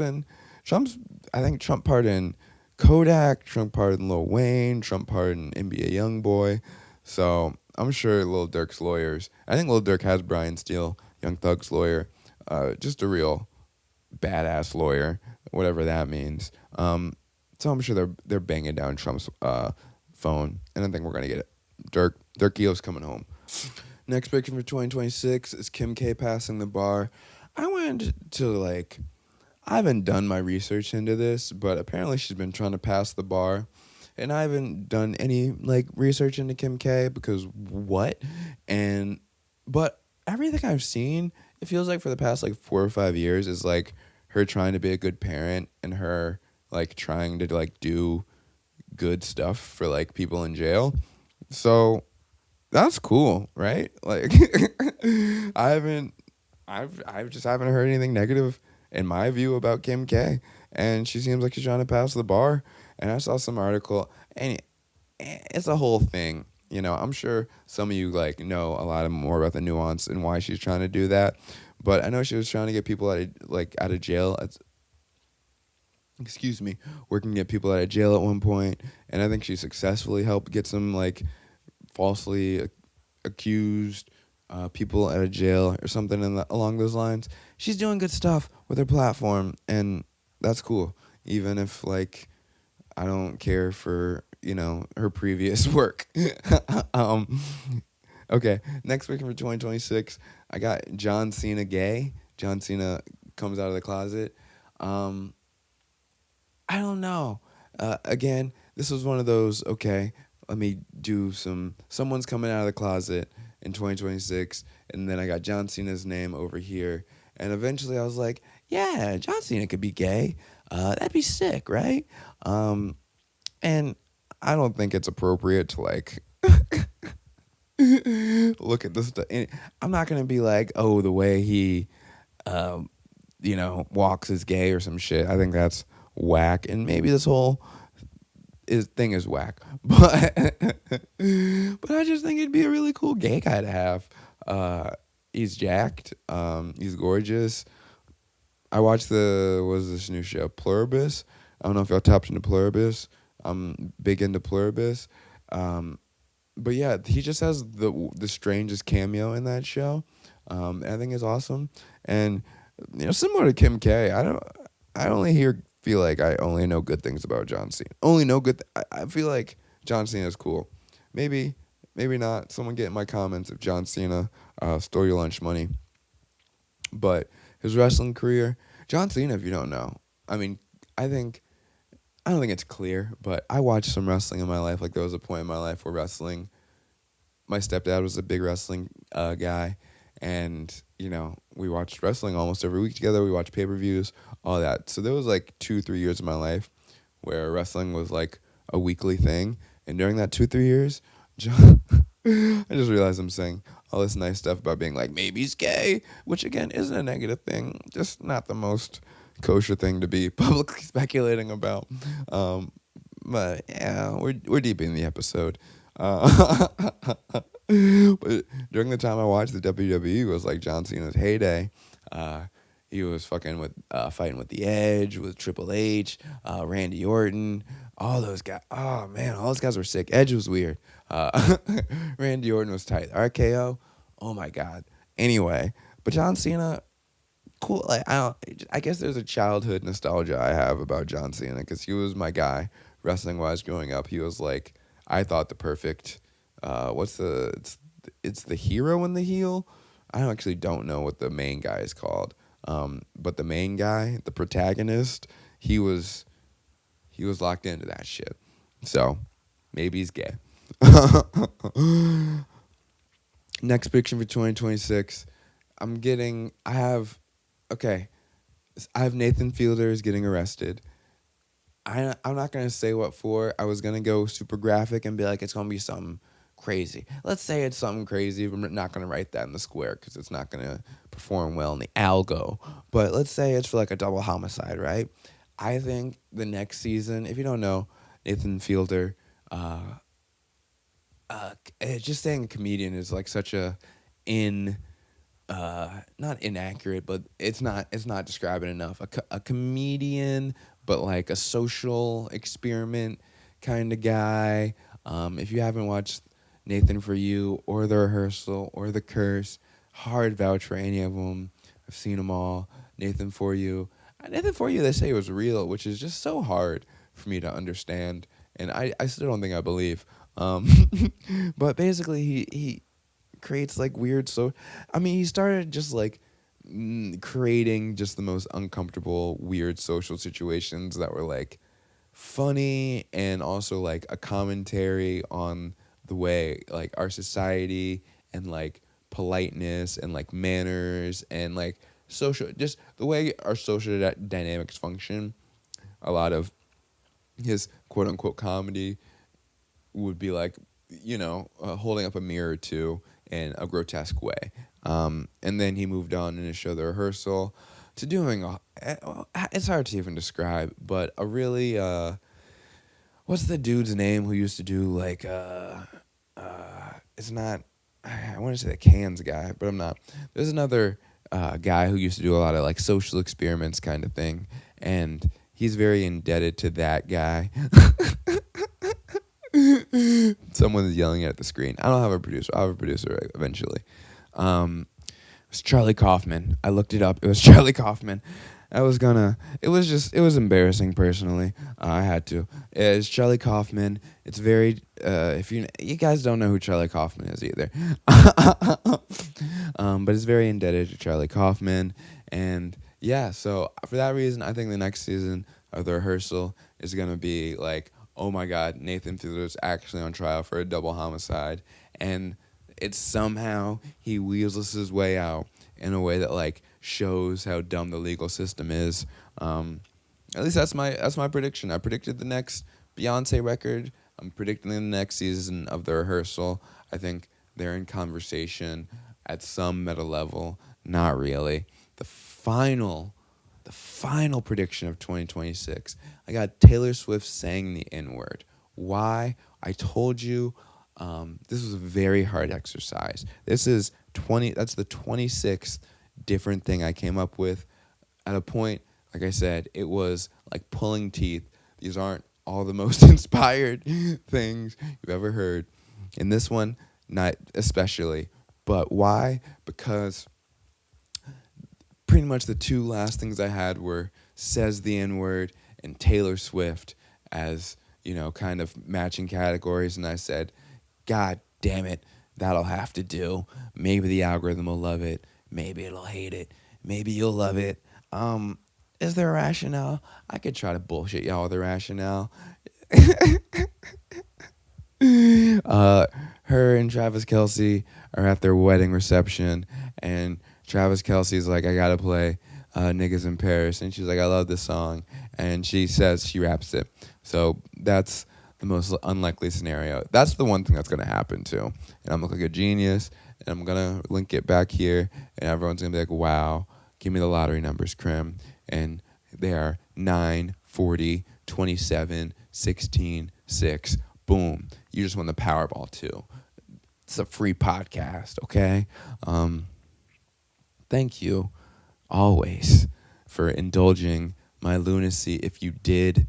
I think Trump pardoned Kodak. Trump pardoned Lil Wayne. Trump pardoned NBA YoungBoy. So I'm sure Lil Durk's lawyers. I think Lil Durk has Brian Steele, Young Thug's lawyer. Just a real badass lawyer, whatever that means. So I'm sure they're banging down Trump's phone, and I think we're gonna get it. Durkio's coming home. Next picture for 2026 is Kim K passing the bar. I wanted to like. I haven't done my research into this, but apparently she's been trying to pass the bar, and I haven't done any like research into Kim K because what? And but everything I've seen, it feels like for the past like 4 or 5 years is like her trying to be a good parent and her like trying to like do good stuff for like people in jail. So that's cool, right? Like I haven't I've just haven't heard anything negative in my view about Kim K, and she seems like she's trying to pass the bar. And I saw some article, and it's a whole thing. You know, I'm sure some of you like know a lot more about the nuance and why she's trying to do that. But I know she was trying to get people out of jail. Excuse me, working to get people out of jail at one point, and I think she successfully helped get some like falsely accused people out of jail or something along those lines. She's doing good stuff with her platform, and that's cool. Even if like I don't care for her previous work. um, okay, next week for 2026, I got John Cena gay. John Cena comes out of the closet. I don't know. Again, this was one of those, okay, let me do someone's coming out of the closet in 2026, and then I got John Cena's name over here. And eventually I was like, yeah, John Cena could be gay. That'd be sick, right? And I don't think it's appropriate to like look at this stuff. I'm not going to be like, oh, the way he, walks is gay or some shit. I think that's whack, and maybe this whole thing is whack, but I just think it'd be a really cool gay guy to have. He's jacked, he's gorgeous. I watched what was this new show, Pluribus. I don't know if y'all tapped into Pluribus. I'm big into Pluribus. But yeah, he just has the strangest cameo in that show. And I think it's awesome. And similar to Kim K, feel like I only know good things about John Cena. Only know good. I feel like John Cena is cool. Maybe not. Someone get in my comments if John Cena stole your lunch money. But his wrestling career, John Cena, if you don't know, I mean, I don't think it's clear, but I watched some wrestling in my life. Like there was a point in my life where wrestling, my stepdad was a big wrestling guy, and we watched wrestling almost every week together. We watched pay-per-views, all that. So there was like 2-3 years of my life where wrestling was like a weekly thing, and during that 2-3 years, John, I just realized I'm saying all this nice stuff about being like maybe he's gay, which again isn't a negative thing, just not the most kosher thing to be publicly speculating about. But yeah, we're deep in the episode. But during the time I watched the WWE, was like John Cena's heyday. He was fighting with the Edge, with Triple H, Randy Orton, all those guys. Oh man, all those guys were sick. Edge was weird. Randy Orton was tight. RKO, oh my god. Anyway, but John Cena, cool. Like I guess there's a childhood nostalgia I have about John Cena because he was my guy wrestling wise growing up. He was like, I thought, the perfect. It's the hero and the heel. I actually don't know what the main guy is called. But the main guy, the protagonist, he was locked into that shit. So maybe he's gay. Next prediction for 2026. I have Nathan Fielder is getting arrested. I'm not gonna say what for. I was gonna go super graphic and be like, it's gonna be something crazy. Let's say it's something crazy. I'm not gonna write that in the square because it's not gonna perform well in the algo. But let's say it's for like a double homicide, right? I think the next season, if you don't know, Nathan Fielder, uh, just saying comedian is like such a in not inaccurate, but it's not describing enough. A comedian, but like a social experiment kind of guy. If you haven't watched Nathan For You or The Rehearsal or The Curse, hard vouch for any of them. I've seen them all. Nathan For You. Nathan For You, they say it was real, which is just so hard for me to understand. And I still don't think I believe. Um, but basically, he creates like weird, so I mean he started just like creating just the most uncomfortable weird social situations that were like funny and also like a commentary on the way like our society and like politeness and like manners and like social, just the way our social dynamics function. A lot of his quote unquote comedy would be like, holding up a mirror to in a grotesque way. And then he moved on in his show, The Rehearsal, to doing, it's hard to even describe, but a really, what's the dude's name who used to do like, it's not, I want to say the Cans guy, but I'm not. There's another guy who used to do a lot of like social experiments kind of thing, and he's very indebted to that guy. Someone's yelling at the screen. I don't have a producer. I'll have a producer eventually. It's Charlie Kaufman. I looked it up. It was Charlie Kaufman. It was embarrassing personally. I had to. It's Charlie Kaufman. It's very, if you guys don't know who Charlie Kaufman is either. But it's very indebted to Charlie Kaufman. And yeah, so for that reason, I think the next season of The Rehearsal is going to be like, oh my God, Nathan Fielder's actually on trial for a double homicide. And it's somehow he weasels his way out in a way that like shows how dumb the legal system is. At least that's my prediction. I predicted the next Beyonce record. I'm predicting the next season of The Rehearsal. I think they're in conversation at some meta level. Not really. The final prediction of 2026. I got Taylor Swift saying the N-word. Why? I told you this was a very hard exercise. That's the 26th different thing I came up with. At a point, like I said, it was like pulling teeth. These aren't all the most inspired things you've ever heard. In this one, not especially. But why? Because pretty much the two last things I had were says the N-word and Taylor Swift as, kind of matching categories. And I said, God damn it, that'll have to do. Maybe the algorithm will love it. Maybe it'll hate it. Maybe you'll love it. Is there a rationale? I could try to bullshit y'all with a rationale. Her and Travis Kelce are at their wedding reception, and Travis Kelce's like, I gotta play Niggas in Paris, and she's like, I love this song, and she raps it. So that's the most unlikely scenario. That's the one thing that's gonna happen too, and I'm gonna look like a genius, and I'm gonna link it back here, and everyone's gonna be like, wow, give me the lottery numbers, Creme, and they are 9, 40, 27, 16, 6. Boom. You just won the Powerball too. It's a free podcast, okay? Thank you always for indulging my lunacy. If you did,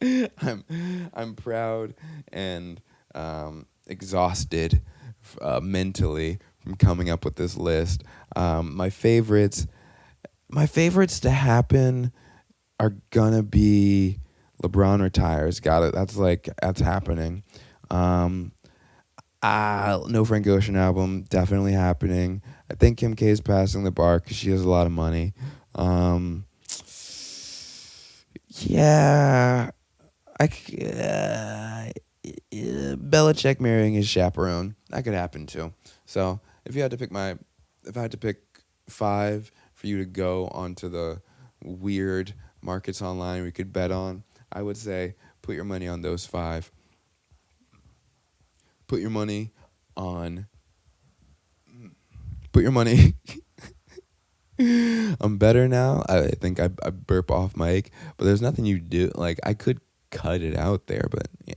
I'm proud and exhausted mentally from coming up with this list. My favorites to happen are gonna be LeBron retires. Got it. That's happening. No Frank Ocean album, definitely happening. I think Kim K's passing the bar because she has a lot of money. Yeah, Belichick marrying his chaperone, that could happen too. So if I had to pick 5 for you to go onto the weird markets online we could bet on. I would say put your money on those 5. Put your money on. Put your money. I'm better now. I think I burp off mic, but there's nothing you do. Like, I could cut it out there, but yeah.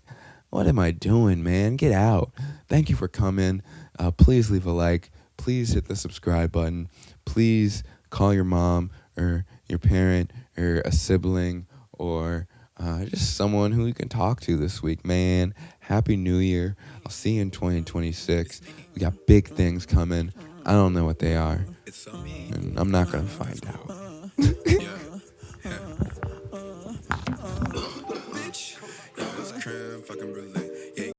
What am I doing, man? Get out. Thank you for coming. Please leave a like. Please hit the subscribe button. Please call your mom or your parent or a sibling or just someone who you can talk to this week, man. Happy New Year. I'll see you in 2026. We got big things coming. I don't know what they are, and I'm not going to find out.